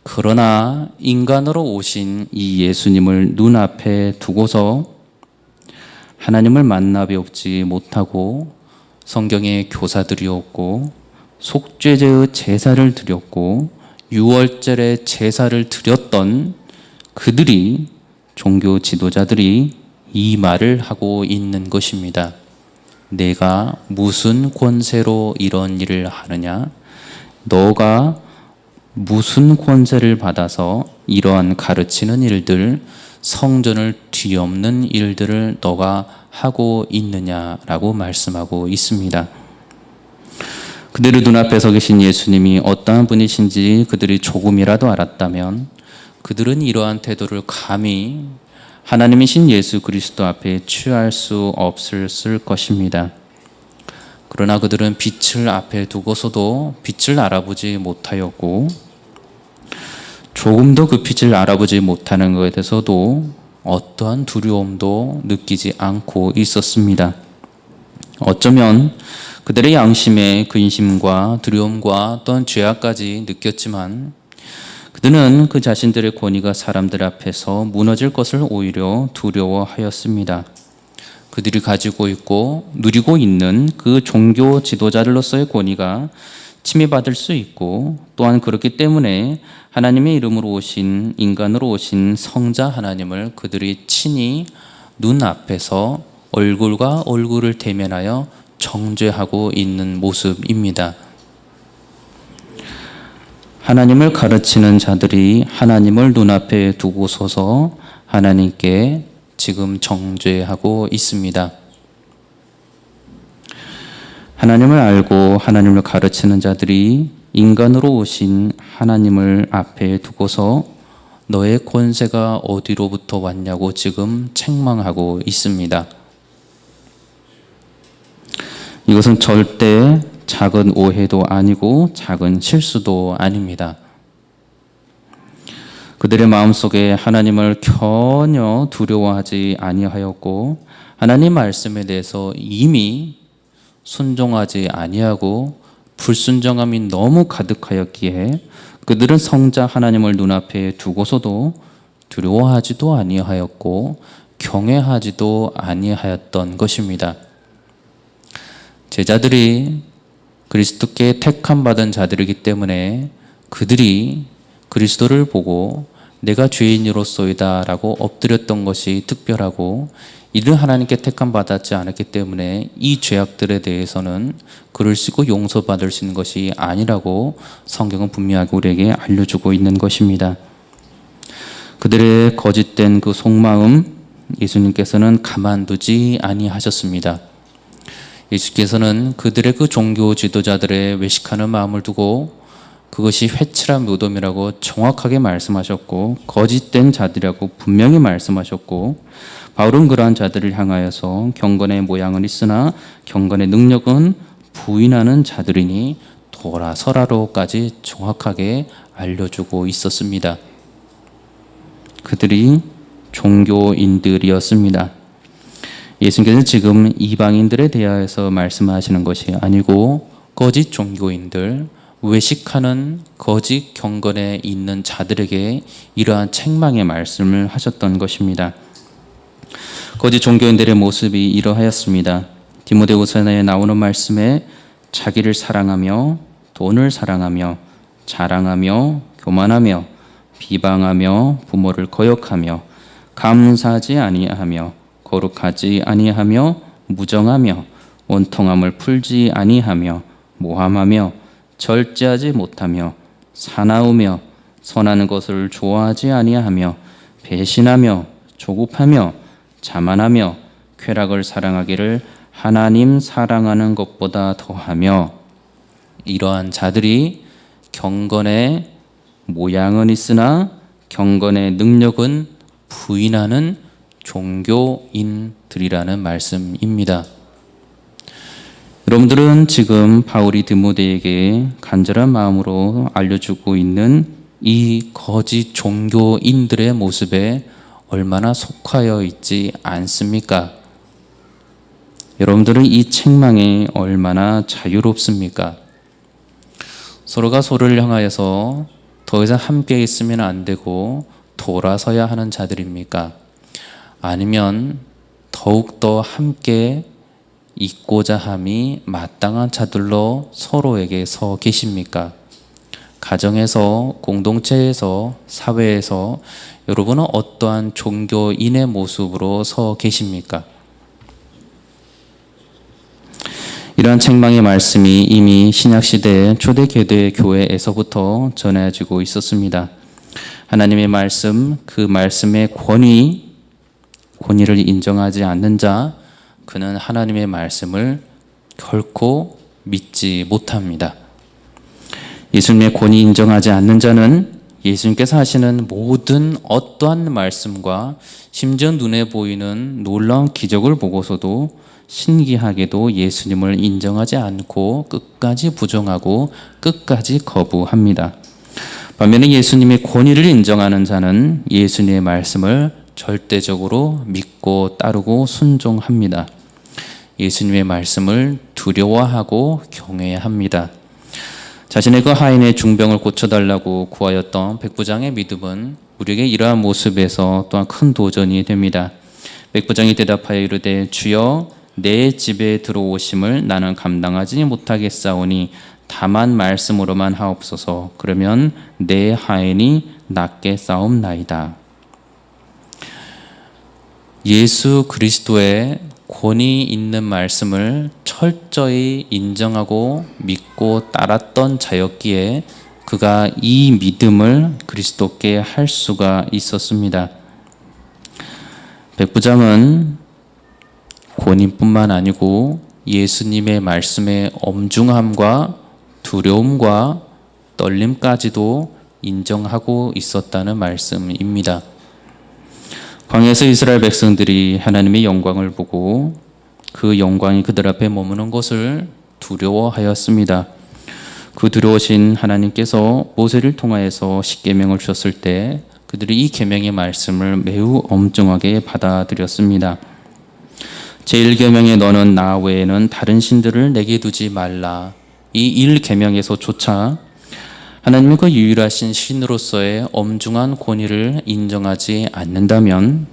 그러나 인간으로 오신 이 예수님을 눈앞에 두고서 하나님을 만나 뵙지 못하고 성경의 교사들이었고 속죄제의 제사를 드렸고 유월절의 제사를 드렸던 그들이, 종교 지도자들이 이 말을 하고 있는 것입니다. 내가 무슨 권세로 이런 일을 하느냐? 너가 무슨 권세를 받아서 이러한 가르치는 일들, 성전을 뒤엎는 일들을 너가 하고 있느냐라고 말씀하고 있습니다. 그들의 눈앞에 서 계신 예수님이 어떠한 분이신지 그들이 조금이라도 알았다면 그들은 이러한 태도를 감히 하나님이신 예수 그리스도 앞에 취할 수 없었을 것입니다. 그러나 그들은 빛을 앞에 두고서도 빛을 알아보지 못하였고, 조금도 그 빛을 알아보지 못하는 것에 대해서도 어떠한 두려움도 느끼지 않고 있었습니다. 어쩌면 그들의 양심에 근심과 두려움과 또한 죄악까지 느꼈지만 그들은 그 자신들의 권위가 사람들 앞에서 무너질 것을 오히려 두려워하였습니다. 그들이 가지고 있고 누리고 있는 그 종교 지도자들로서의 권위가 침해받을 수 있고, 또한 그렇기 때문에 하나님의 이름으로 오신, 인간으로 오신 성자 하나님을 그들이 친히 눈앞에서 얼굴과 얼굴을 대면하여 정죄하고 있는 모습입니다. 하나님을 가르치는 자들이 하나님을 눈앞에 두고서서 하나님께 지금 정죄하고 있습니다. 하나님을 알고 하나님을 가르치는 자들이 인간으로 오신 하나님을 앞에 두고서 너의 권세가 어디로부터 왔냐고 지금 책망하고 있습니다. 이것은 절대 작은 오해도 아니고 작은 실수도 아닙니다. 그들의 마음속에 하나님을 전혀 두려워하지 아니하였고 하나님 말씀에 대해서 이미 순종하지 아니하고 불순종함이 너무 가득하였기에 그들은 성자 하나님을 눈앞에 두고서도 두려워하지도 아니하였고 경외하지도 아니하였던 것입니다. 제자들이 그리스도께 택함 받은 자들이기 때문에 그들이 그리스도를 보고 내가 죄인으로소이다 라고 엎드렸던 것이 특별하고, 이를 하나님께 택함 받았지 않았기 때문에 이 죄악들에 대해서는 그를 쓰고 용서받을 수 있는 것이 아니라고 성경은 분명하게 우리에게 알려주고 있는 것입니다. 그들의 거짓된 그 속마음 예수님께서는 가만두지 아니하셨습니다. 예수께서는 그들의 그 종교 지도자들의 외식하는 마음을 두고 그것이 회칠한 무덤이라고 정확하게 말씀하셨고 거짓된 자들이라고 분명히 말씀하셨고, 바울은 그러한 자들을 향하여서 경건의 모양은 있으나 경건의 능력은 부인하는 자들이니 돌아서라로까지 정확하게 알려주고 있었습니다. 그들이 종교인들이었습니다. 예수님께서는 지금 이방인들에 대하여서 말씀하시는 것이 아니고 거짓 종교인들, 외식하는 거짓 경건에 있는 자들에게 이러한 책망의 말씀을 하셨던 것입니다. 거짓 종교인들의 모습이 이러하였습니다. 디모데후서에 나오는 말씀에 자기를 사랑하며 돈을 사랑하며 자랑하며 교만하며 비방하며 부모를 거역하며 감사하지 아니하며 거룩하지 아니하며 무정하며 원통함을 풀지 아니하며 모함하며 절제하지 못하며 사나우며 선한 것을 좋아하지 아니하며 배신하며 조급하며 자만하며 쾌락을 사랑하기를 하나님 사랑하는 것보다 더하며 이러한 자들이 경건의 모양은 있으나 경건의 능력은 부인하는 종교인들이라는 말씀입니다. 여러분들은 지금 바울이 디모데에게 간절한 마음으로 알려주고 있는 이 거짓 종교인들의 모습에 얼마나 속하여 있지 않습니까? 여러분들은 이 책망에 얼마나 자유롭습니까? 서로가 서로를 향하여서 더 이상 함께 있으면 안 되고 돌아서야 하는 자들입니까? 아니면 더욱더 함께 있고자 함이 마땅한 자들로 서로에게 서 계십니까? 가정에서, 공동체에서, 사회에서 여러분은 어떠한 종교인의 모습으로 서 계십니까? 이러한 책망의 말씀이 이미 신약시대 초대교회 교회에서부터 전해지고 있었습니다. 하나님의 말씀, 그 말씀의 권위를 인정하지 않는 자, 그는 하나님의 말씀을 결코 믿지 못합니다. 예수님의 권위 인정하지 않는 자는 예수님께서 하시는 모든 어떠한 말씀과 심지어 눈에 보이는 놀라운 기적을 보고서도 신기하게도 예수님을 인정하지 않고 끝까지 부정하고 끝까지 거부합니다. 반면에 예수님의 권위를 인정하는 자는 예수님의 말씀을 절대적으로 믿고 따르고 순종합니다. 예수님의 말씀을 두려워하고 경외합니다. 자신의 그 하인의 중병을 고쳐달라고 구하였던 백부장의 믿음은 우리에게 이러한 모습에서 또한 큰 도전이 됩니다. 백부장이 대답하여 이르되 주여 내 집에 들어오심을 나는 감당하지 못하겠사오니 다만 말씀으로만 하옵소서. 그러면 내 하인이 낫게 싸움나이다. 예수 그리스도의 권위 있는 말씀을 철저히 인정하고 믿고 따랐던 자였기에 그가 이 믿음을 그리스도께 할 수가 있었습니다. 백부장은 권위뿐만 아니고 예수님의 말씀의 엄중함과 두려움과 떨림까지도 인정하고 있었다는 말씀입니다. 광야에서 이스라엘 백성들이 하나님의 영광을 보고 그 영광이 그들 앞에 머무는 것을 두려워하였습니다. 그 두려우신 하나님께서 모세를 통하여서 십계명을 주셨을 때 그들이 이 계명의 말씀을 매우 엄중하게 받아들였습니다. 제1계명에 너는 나 외에는 다른 신들을 내게 두지 말라. 이 1계명에서조차 하나님의 그 유일하신 신으로서의 엄중한 권위를 인정하지 않는다면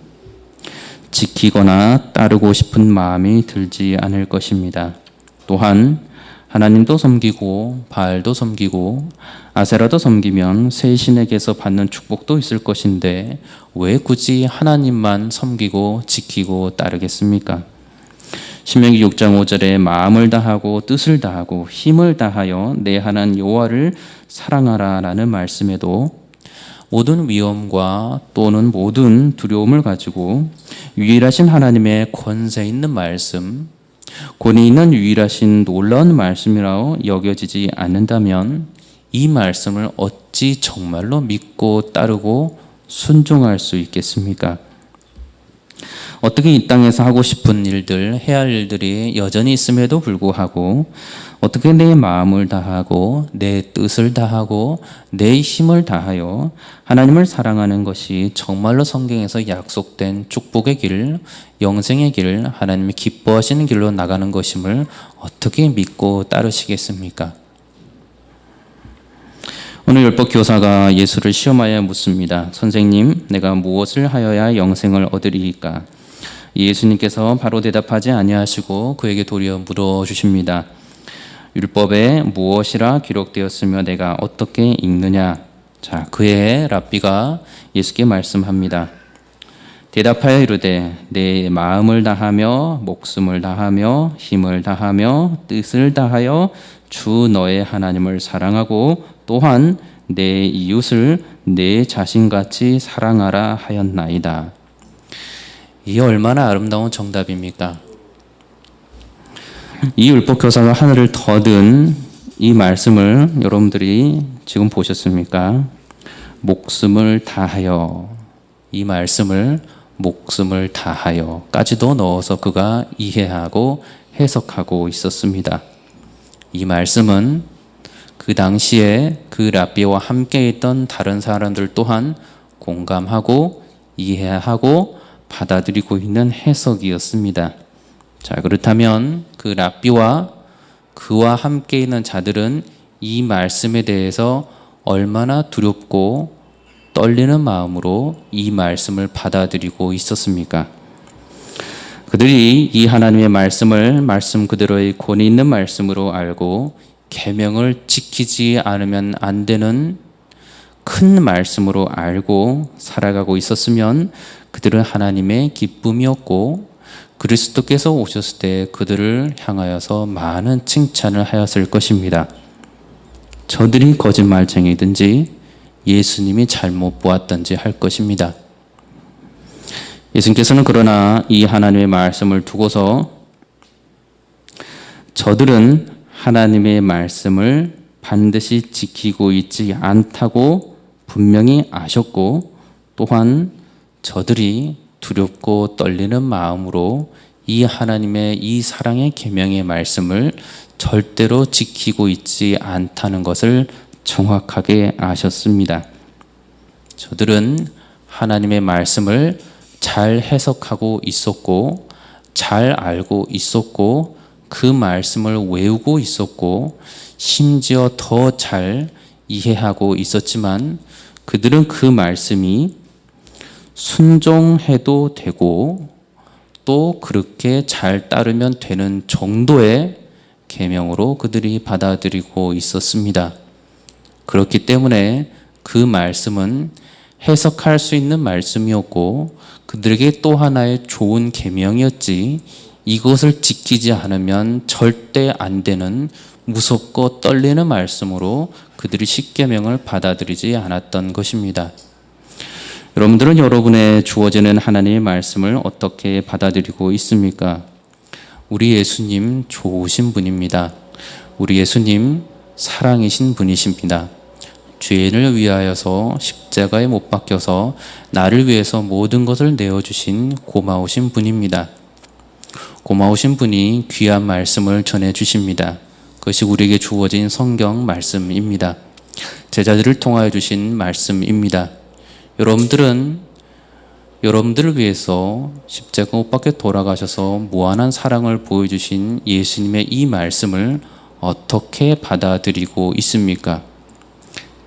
지키거나 따르고 싶은 마음이 들지 않을 것입니다. 또한 하나님도 섬기고 바알도 섬기고 아세라도 섬기면 새 신에게서 받는 축복도 있을 것인데 왜 굳이 하나님만 섬기고 지키고 따르겠습니까? 신명기 6장 5절에 마음을 다하고 뜻을 다하고 힘을 다하여 내 하나님 여호와를 사랑하라 라는 말씀에도 모든 위험과 또는 모든 두려움을 가지고 유일하신 하나님의 권세 있는 말씀, 권위 있는 유일하신 놀라운 말씀이라고 여겨지지 않는다면 이 말씀을 어찌 정말로 믿고 따르고 순종할 수 있겠습니까? 어떻게 이 땅에서 하고 싶은 일들, 해야 할 일들이 여전히 있음에도 불구하고 어떻게 내 마음을 다하고 내 뜻을 다하고 내 힘을 다하여 하나님을 사랑하는 것이 정말로 성경에서 약속된 축복의 길, 영생의 길, 하나님이 기뻐하시는 길로 나가는 것임을 어떻게 믿고 따르시겠습니까? 오늘 율법 교사가 예수를 시험하여 묻습니다. 선생님, 내가 무엇을 하여야 영생을 얻으리이까? 예수님께서 바로 대답하지 아니하시고 그에게 도리어 물어주십니다. 율법에 무엇이라 기록되었으며 내가 어떻게 읽느냐? 자, 그의 랍비가 예수께 말씀합니다. 대답하여 이르되 내 마음을 다하며 목숨을 다하며 힘을 다하며 뜻을 다하여 주 너의 하나님을 사랑하고 또한 내 이웃을 내 자신같이 사랑하라 하였나이다. 이게 얼마나 아름다운 정답입니까? 이 율법 교사가 하늘을 더든 이 말씀을 여러분들이 지금 보셨습니까? 목숨을 다하여, 이 말씀을 목숨을 다하여까지도 넣어서 그가 이해하고 해석하고 있었습니다. 이 말씀은 그 당시에 그 랍비와 함께 있던 다른 사람들 또한 공감하고 이해하고 받아들이고 있는 해석이었습니다. 자, 그렇다면 그 랍비와 그와 함께 있는 자들은 이 말씀에 대해서 얼마나 두렵고 떨리는 마음으로 이 말씀을 받아들이고 있었습니까? 그들이 이 하나님의 말씀을 말씀 그대로의 권위 있는 말씀으로 알고 계명을 지키지 않으면 안 되는 큰 말씀으로 알고 살아가고 있었으면 그들은 하나님의 기쁨이었고 그리스도께서 오셨을 때 그들을 향하여서 많은 칭찬을 하였을 것입니다. 저들이 거짓말쟁이든지 예수님이 잘못 보았든지 할 것입니다. 예수님께서는 그러나 이 하나님의 말씀을 두고서 저들은 하나님의 말씀을 반드시 지키고 있지 않다고 분명히 아셨고 또한 저들이 두렵고 떨리는 마음으로 이 하나님의 이 사랑의 계명의 말씀을 절대로 지키고 있지 않다는 것을 정확하게 아셨습니다. 저들은 하나님의 말씀을 잘 해석하고 있었고 잘 알고 있었고 그 말씀을 외우고 있었고 심지어 더 잘 이해하고 있었지만 그들은 그 말씀이 순종해도 되고 또 그렇게 잘 따르면 되는 정도의 계명으로 그들이 받아들이고 있었습니다. 그렇기 때문에 그 말씀은 해석할 수 있는 말씀이었고 그들에게 또 하나의 좋은 계명이었지 이것을 지키지 않으면 절대 안 되는 무섭고 떨리는 말씀으로 그들이 십계명을 받아들이지 않았던 것입니다. 여러분들은 여러분의 주어지는 하나님의 말씀을 어떻게 받아들이고 있습니까? 우리 예수님 좋으신 분입니다. 우리 예수님 사랑이신 분이십니다. 죄인을 위하여서 십자가에 못 박혀서 나를 위해서 모든 것을 내어주신 고마우신 분입니다. 고마우신 분이 귀한 말씀을 전해주십니다. 그것이 우리에게 주어진 성경 말씀입니다. 제자들을 통하여 주신 말씀입니다. 여러분들은 여러분들을 위해서 십자가 못 박혀 돌아가셔서 무한한 사랑을 보여주신 예수님의 이 말씀을 어떻게 받아들이고 있습니까?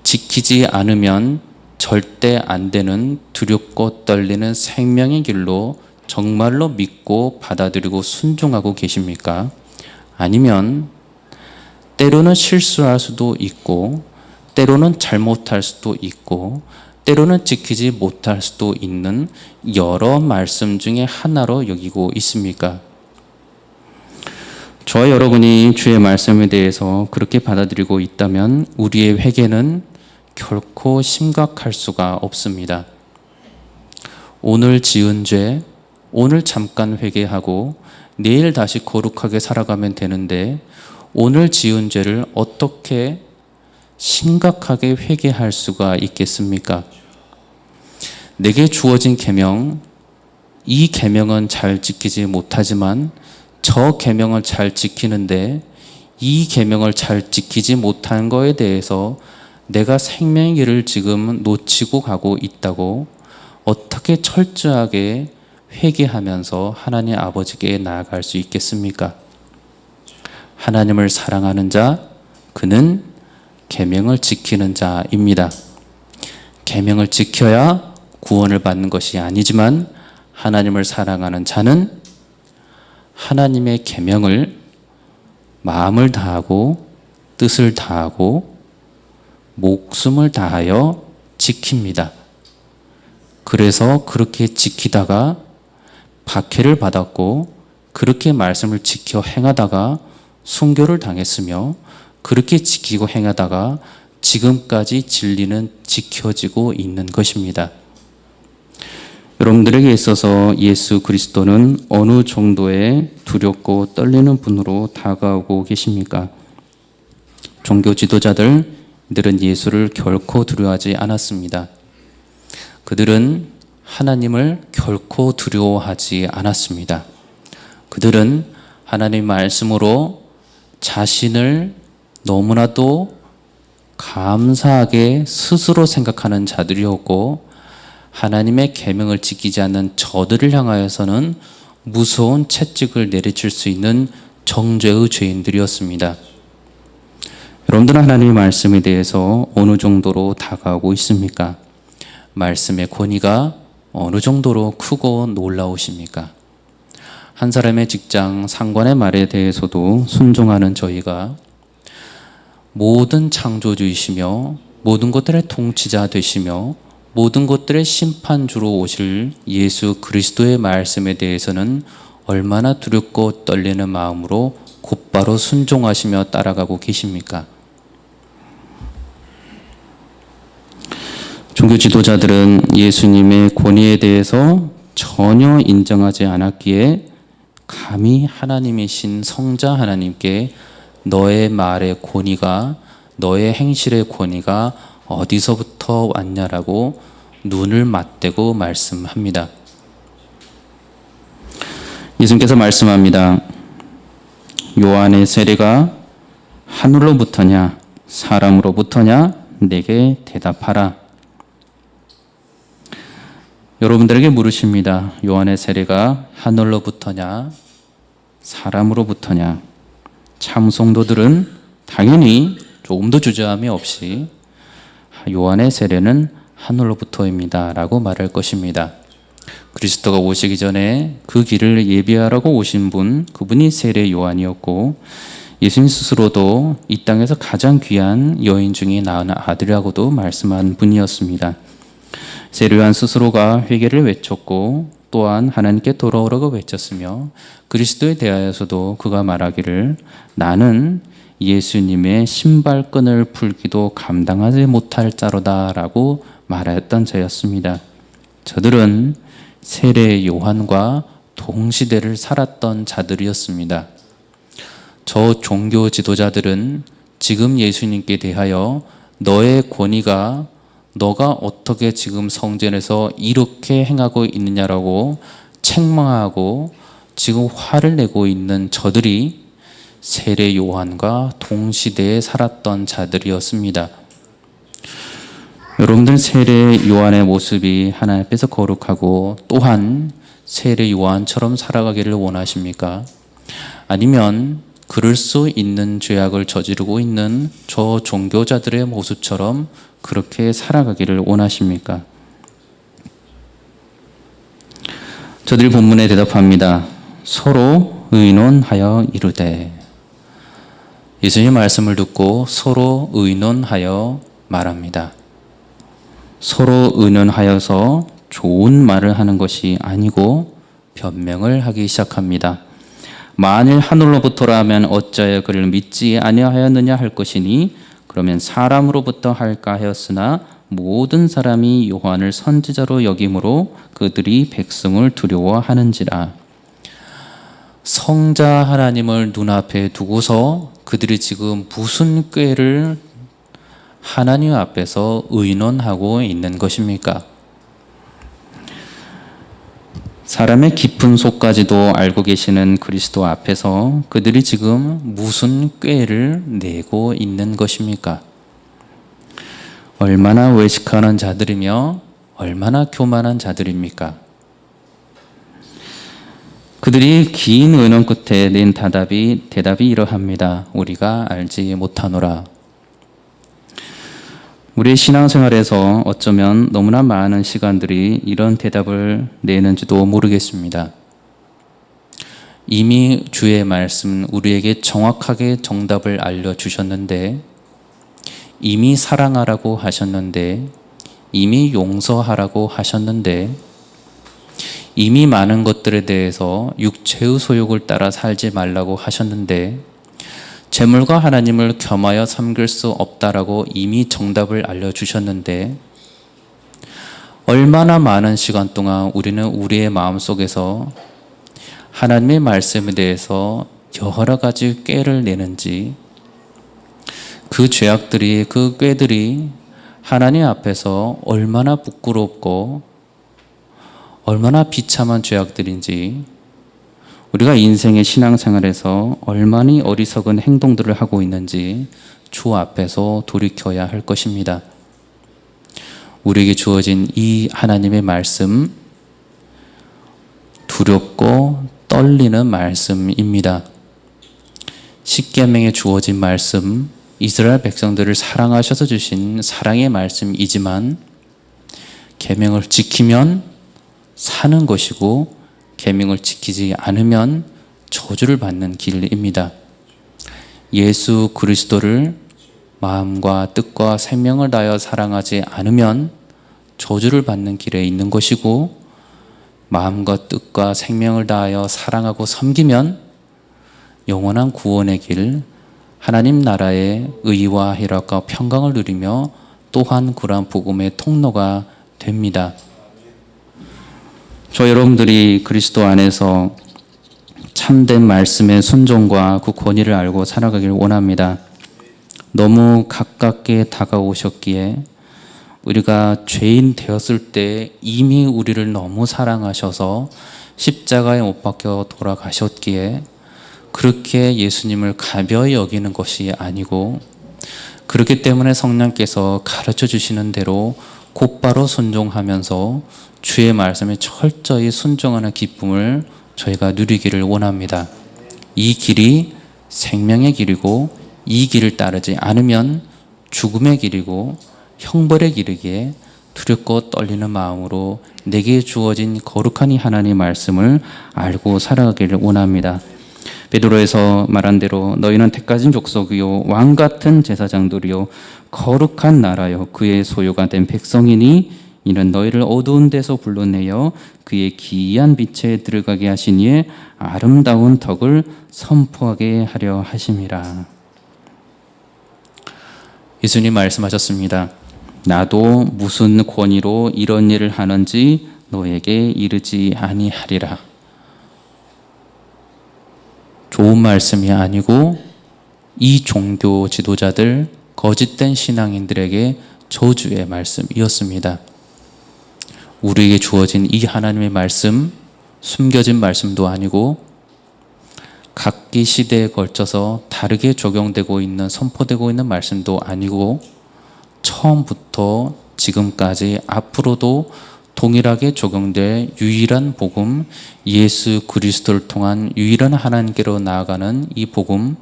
지키지 않으면 절대 안 되는 두렵고 떨리는 생명의 길로 정말로 믿고 받아들이고 순종하고 계십니까? 아니면 때로는 실수할 수도 있고 때로는 잘못할 수도 있고 때로는 지키지 못할 수도 있는 여러 말씀 중에 하나로 여기고 있습니까? 저와 여러분이 주의 말씀에 대해서 그렇게 받아들이고 있다면 우리의 회개는 결코 심각할 수가 없습니다. 오늘 지은 죄, 오늘 잠깐 회개하고 내일 다시 거룩하게 살아가면 되는데 오늘 지은 죄를 어떻게 심각하게 회개할 수가 있겠습니까? 내게 주어진 계명, 이 계명은 잘 지키지 못하지만 저 계명을 잘 지키는데 이 계명을 잘 지키지 못한 거에 대해서 내가 생명의 길을 지금 놓치고 가고 있다고 어떻게 철저하게 회개하면서 하나님 아버지께 나아갈 수 있겠습니까? 하나님을 사랑하는 자, 그는 계명을 지키는 자입니다. 계명을 지켜야 구원을 받는 것이 아니지만 하나님을 사랑하는 자는 하나님의 계명을 마음을 다하고 뜻을 다하고 목숨을 다하여 지킵니다. 그래서 그렇게 지키다가 박해를 받았고 그렇게 말씀을 지켜 행하다가 순교를 당했으며 그렇게 지키고 행하다가 지금까지 진리는 지켜지고 있는 것입니다. 여러분들에게 있어서 예수 그리스도는 어느 정도의 두렵고 떨리는 분으로 다가오고 계십니까? 종교 지도자들, 이들은 예수를 결코 두려워하지 않았습니다. 그들은 하나님을 결코 두려워하지 않았습니다. 그들은 하나님의 말씀으로 자신을 너무나도 감사하게 스스로 생각하는 자들이었고 하나님의 계명을 지키지 않는 저들을 향하여서는 무서운 채찍을 내리칠 수 있는 정죄의 죄인들이었습니다. 여러분들은 하나님의 말씀에 대해서 어느 정도로 다가오고 있습니까? 말씀의 권위가 어느 정도로 크고 놀라우십니까? 한 사람의 직장 상관의 말에 대해서도 순종하는 저희가 모든 창조주이시며 모든 것들의 통치자 되시며 모든 것들의 심판주로 오실 예수 그리스도의 말씀에 대해서는 얼마나 두렵고 떨리는 마음으로 곧바로 순종하시며 따라가고 계십니까? 종교 지도자들은 예수님의 권위에 대해서 전혀 인정하지 않았기에 감히 하나님이신 성자 하나님께 너의 말의 권위가, 너의 행실의 권위가 어디서부터 왔냐라고 눈을 맞대고 말씀합니다. 예수님께서 말씀합니다. 요한의 세례가 하늘로부터냐 사람으로부터냐 내게 대답하라. 여러분들에게 물으십니다. 요한의 세례가 하늘로부터냐 사람으로부터냐. 참성도들은 당연히 조금도 주저함이 없이 요한의 세례는 하늘로부터입니다 라고 말할 것입니다. 그리스도가 오시기 전에 그 길을 예비하라고 오신 분, 그분이 세례 요한이었고 예수님 스스로도 이 땅에서 가장 귀한 여인 중에 낳은 아들이라고도 말씀한 분이었습니다. 세례 요한 스스로가 회개를 외쳤고 또한 하나님께 돌아오라고 외쳤으며 그리스도에 대하여서도 그가 말하기를 나는 예수님의 신발끈을 풀기도 감당하지 못할 자로다 라고 말하였던 자였습니다. 저들은 세례 요한과 동시대를 살았던 자들이었습니다. 저 종교 지도자들은 지금 예수님께 대하여 너의 권위가 너가 어떻게 지금 성전에서 이렇게 행하고 있느냐라고 책망하고 지금 화를 내고 있는 저들이 세례 요한과 동시대에 살았던 자들이었습니다. 여러분들 세례 요한의 모습이 하나님 앞에서 거룩하고 또한 세례 요한처럼 살아가기를 원하십니까? 아니면 그럴 수 있는 죄악을 저지르고 있는 저 종교자들의 모습처럼 그렇게 살아가기를 원하십니까? 저들이 본문에 대답합니다. 서로 의논하여 이르되. 예수님의 말씀을 듣고 서로 의논하여 말합니다. 서로 의논하여서 좋은 말을 하는 것이 아니고 변명을 하기 시작합니다. 만일 하늘로부터라면 어찌하여 그를 믿지 아니하였느냐 할 것이니 그러면 사람으로부터 할까 하였으나 모든 사람이 요한을 선지자로 여김으로 그들이 백성을 두려워하는지라. 성자 하나님을 눈앞에 두고서 그들이 지금 무슨 꾀를 하나님 앞에서 의논하고 있는 것입니까? 사람의 깊은 속까지도 알고 계시는 그리스도 앞에서 그들이 지금 무슨 꾀를 내고 있는 것입니까? 얼마나 외식하는 자들이며 얼마나 교만한 자들입니까? 그들이 긴 의논 끝에 낸 대답이 이러합니다. 우리가 알지 못하노라. 우리의 신앙생활에서 어쩌면 너무나 많은 시간들이 이런 대답을 내는지도 모르겠습니다. 이미 주의 말씀 우리에게 정확하게 정답을 알려주셨는데, 이미 사랑하라고 하셨는데, 이미 용서하라고 하셨는데, 이미 많은 것들에 대해서 육체의 소욕을 따라 살지 말라고 하셨는데, 재물과 하나님을 겸하여 섬길 수 없다라고 이미 정답을 알려주셨는데, 얼마나 많은 시간 동안 우리는 우리의 마음속에서 하나님의 말씀에 대해서 여러 가지 꾀를 내는지, 그 죄악들이, 그 꾀들이 하나님 앞에서 얼마나 부끄럽고 얼마나 비참한 죄악들인지, 우리가 인생의 신앙생활에서 얼마나 어리석은 행동들을 하고 있는지 주 앞에서 돌이켜야 할 것입니다. 우리에게 주어진 이 하나님의 말씀, 두렵고 떨리는 말씀입니다. 십계명에 주어진 말씀, 이스라엘 백성들을 사랑하셔서 주신 사랑의 말씀이지만, 계명을 지키면 사는 것이고 계명을 지키지 않으면 저주를 받는 길입니다. 예수 그리스도를 마음과 뜻과 생명을 다하여 사랑하지 않으면 저주를 받는 길에 있는 것이고, 마음과 뜻과 생명을 다하여 사랑하고 섬기면 영원한 구원의 길, 하나님 나라의 의와 희락과 평강을 누리며 또한 그러한 복음의 통로가 됩니다. 저 여러분들이 그리스도 안에서 참된 말씀의 순종과 그 권위를 알고 살아가기를 원합니다. 너무 가깝게 다가오셨기에, 우리가 죄인 되었을 때 이미 우리를 너무 사랑하셔서 십자가에 못 박혀 돌아가셨기에, 그렇게 예수님을 가벼이 여기는 것이 아니고, 그렇기 때문에 성령께서 가르쳐 주시는 대로 곧바로 순종하면서 주의 말씀에 철저히 순종하는 기쁨을 저희가 누리기를 원합니다. 이 길이 생명의 길이고, 이 길을 따르지 않으면 죽음의 길이고 형벌의 길이기에 두렵고 떨리는 마음으로 내게 주어진 거룩한 이 하나님의 말씀을 알고 살아가기를 원합니다. 베드로에서 말한 대로 너희는 택하신 족속이요 왕 같은 제사장들이요 거룩한 나라요 그의 소유가 된 백성이니, 이는 너희를 어두운 데서 불러내어 그의 기이한 빛에 들어가게 하신 이의 아름다운 덕을 선포하게 하려 하심이라. 예수님 말씀하셨습니다. 나도 무슨 권위로 이런 일을 하는지 너에게 이르지 아니하리라. 좋은 말씀이 아니고, 이 종교 지도자들, 거짓된 신앙인들에게 저주의 말씀이었습니다. 우리에게 주어진 이 하나님의 말씀, 숨겨진 말씀도 아니고, 각기 시대에 걸쳐서 다르게 적용되고 있는, 선포되고 있는 말씀도 아니고, 처음부터 지금까지 앞으로도 동일하게 적용될 유일한 복음, 예수 그리스도를 통한 유일한 하나님께로 나아가는 이 복음,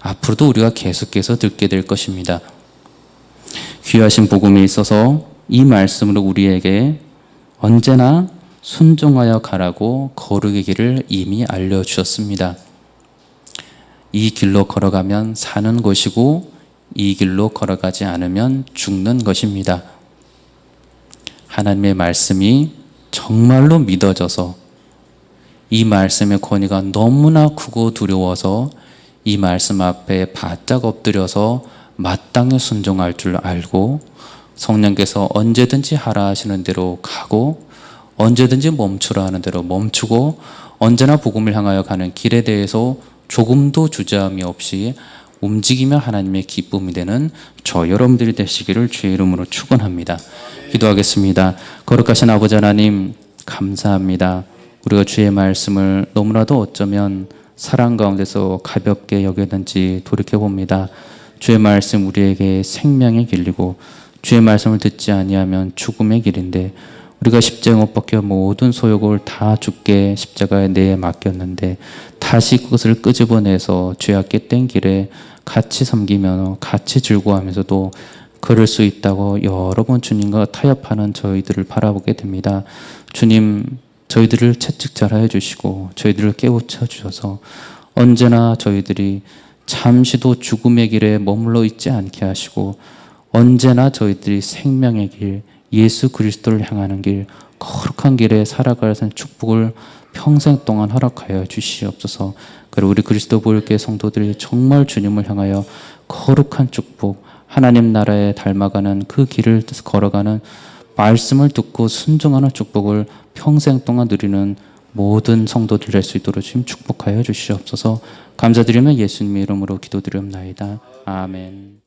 앞으로도 우리가 계속해서 듣게 될 것입니다. 귀하신 복음에 있어서 이 말씀으로 우리에게 언제나 순종하여 가라고 거룩의 길을 이미 알려주셨습니다. 이 길로 걸어가면 사는 것이고, 이 길로 걸어가지 않으면 죽는 것입니다. 하나님의 말씀이 정말로 믿어져서, 이 말씀의 권위가 너무나 크고 두려워서 이 말씀 앞에 바짝 엎드려서 마땅히 순종할 줄 알고, 성령께서 언제든지 하라 하시는 대로 가고, 언제든지 멈추라 하는 대로 멈추고, 언제나 복음을 향하여 가는 길에 대해서 조금도 주저함이 없이 움직이며 하나님의 기쁨이 되는 저 여러분들이 되시기를 주의 이름으로 축원합니다. 기도하겠습니다. 거룩하신 아버지 하나님, 감사합니다. 우리가 주의 말씀을 너무나도 어쩌면 사랑 가운데서 가볍게 여겼는지 돌이켜봅니다. 주의 말씀 우리에게 생명의 길이고, 주의 말씀을 듣지 아니하면 죽음의 길인데, 우리가 십자가에 못 박혀 모든 소욕을 다 주께 십자가에 내에 맡겼는데, 다시 그것을 끄집어내서 죄악게 된 길에 같이 섬기며 같이 즐거워하면서도 걸을 수 있다고 여러 번 주님과 타협하는 저희들을 바라보게 됩니다. 주님, 저희들을 채찍 잘하여 주시고 저희들을 깨우쳐 주셔서 언제나 저희들이 잠시도 죽음의 길에 머물러 있지 않게 하시고 언제나 저희들이 생명의 길, 예수 그리스도를 향하는 길, 거룩한 길에 살아갈 수 있는 축복을 평생 동안 허락하여 주시옵소서. 그리고 우리 그리스도 보혈교회 성도들이 정말 주님을 향하여 거룩한 축복, 하나님 나라에 닮아가는 그 길을 걸어가는 말씀을 듣고 순종하는 축복을 평생 동안 누리는 모든 성도들 될 수 있도록 주님 축복하여 주시옵소서. 감사드리며 예수님의 이름으로 기도드리옵나이다. 아멘.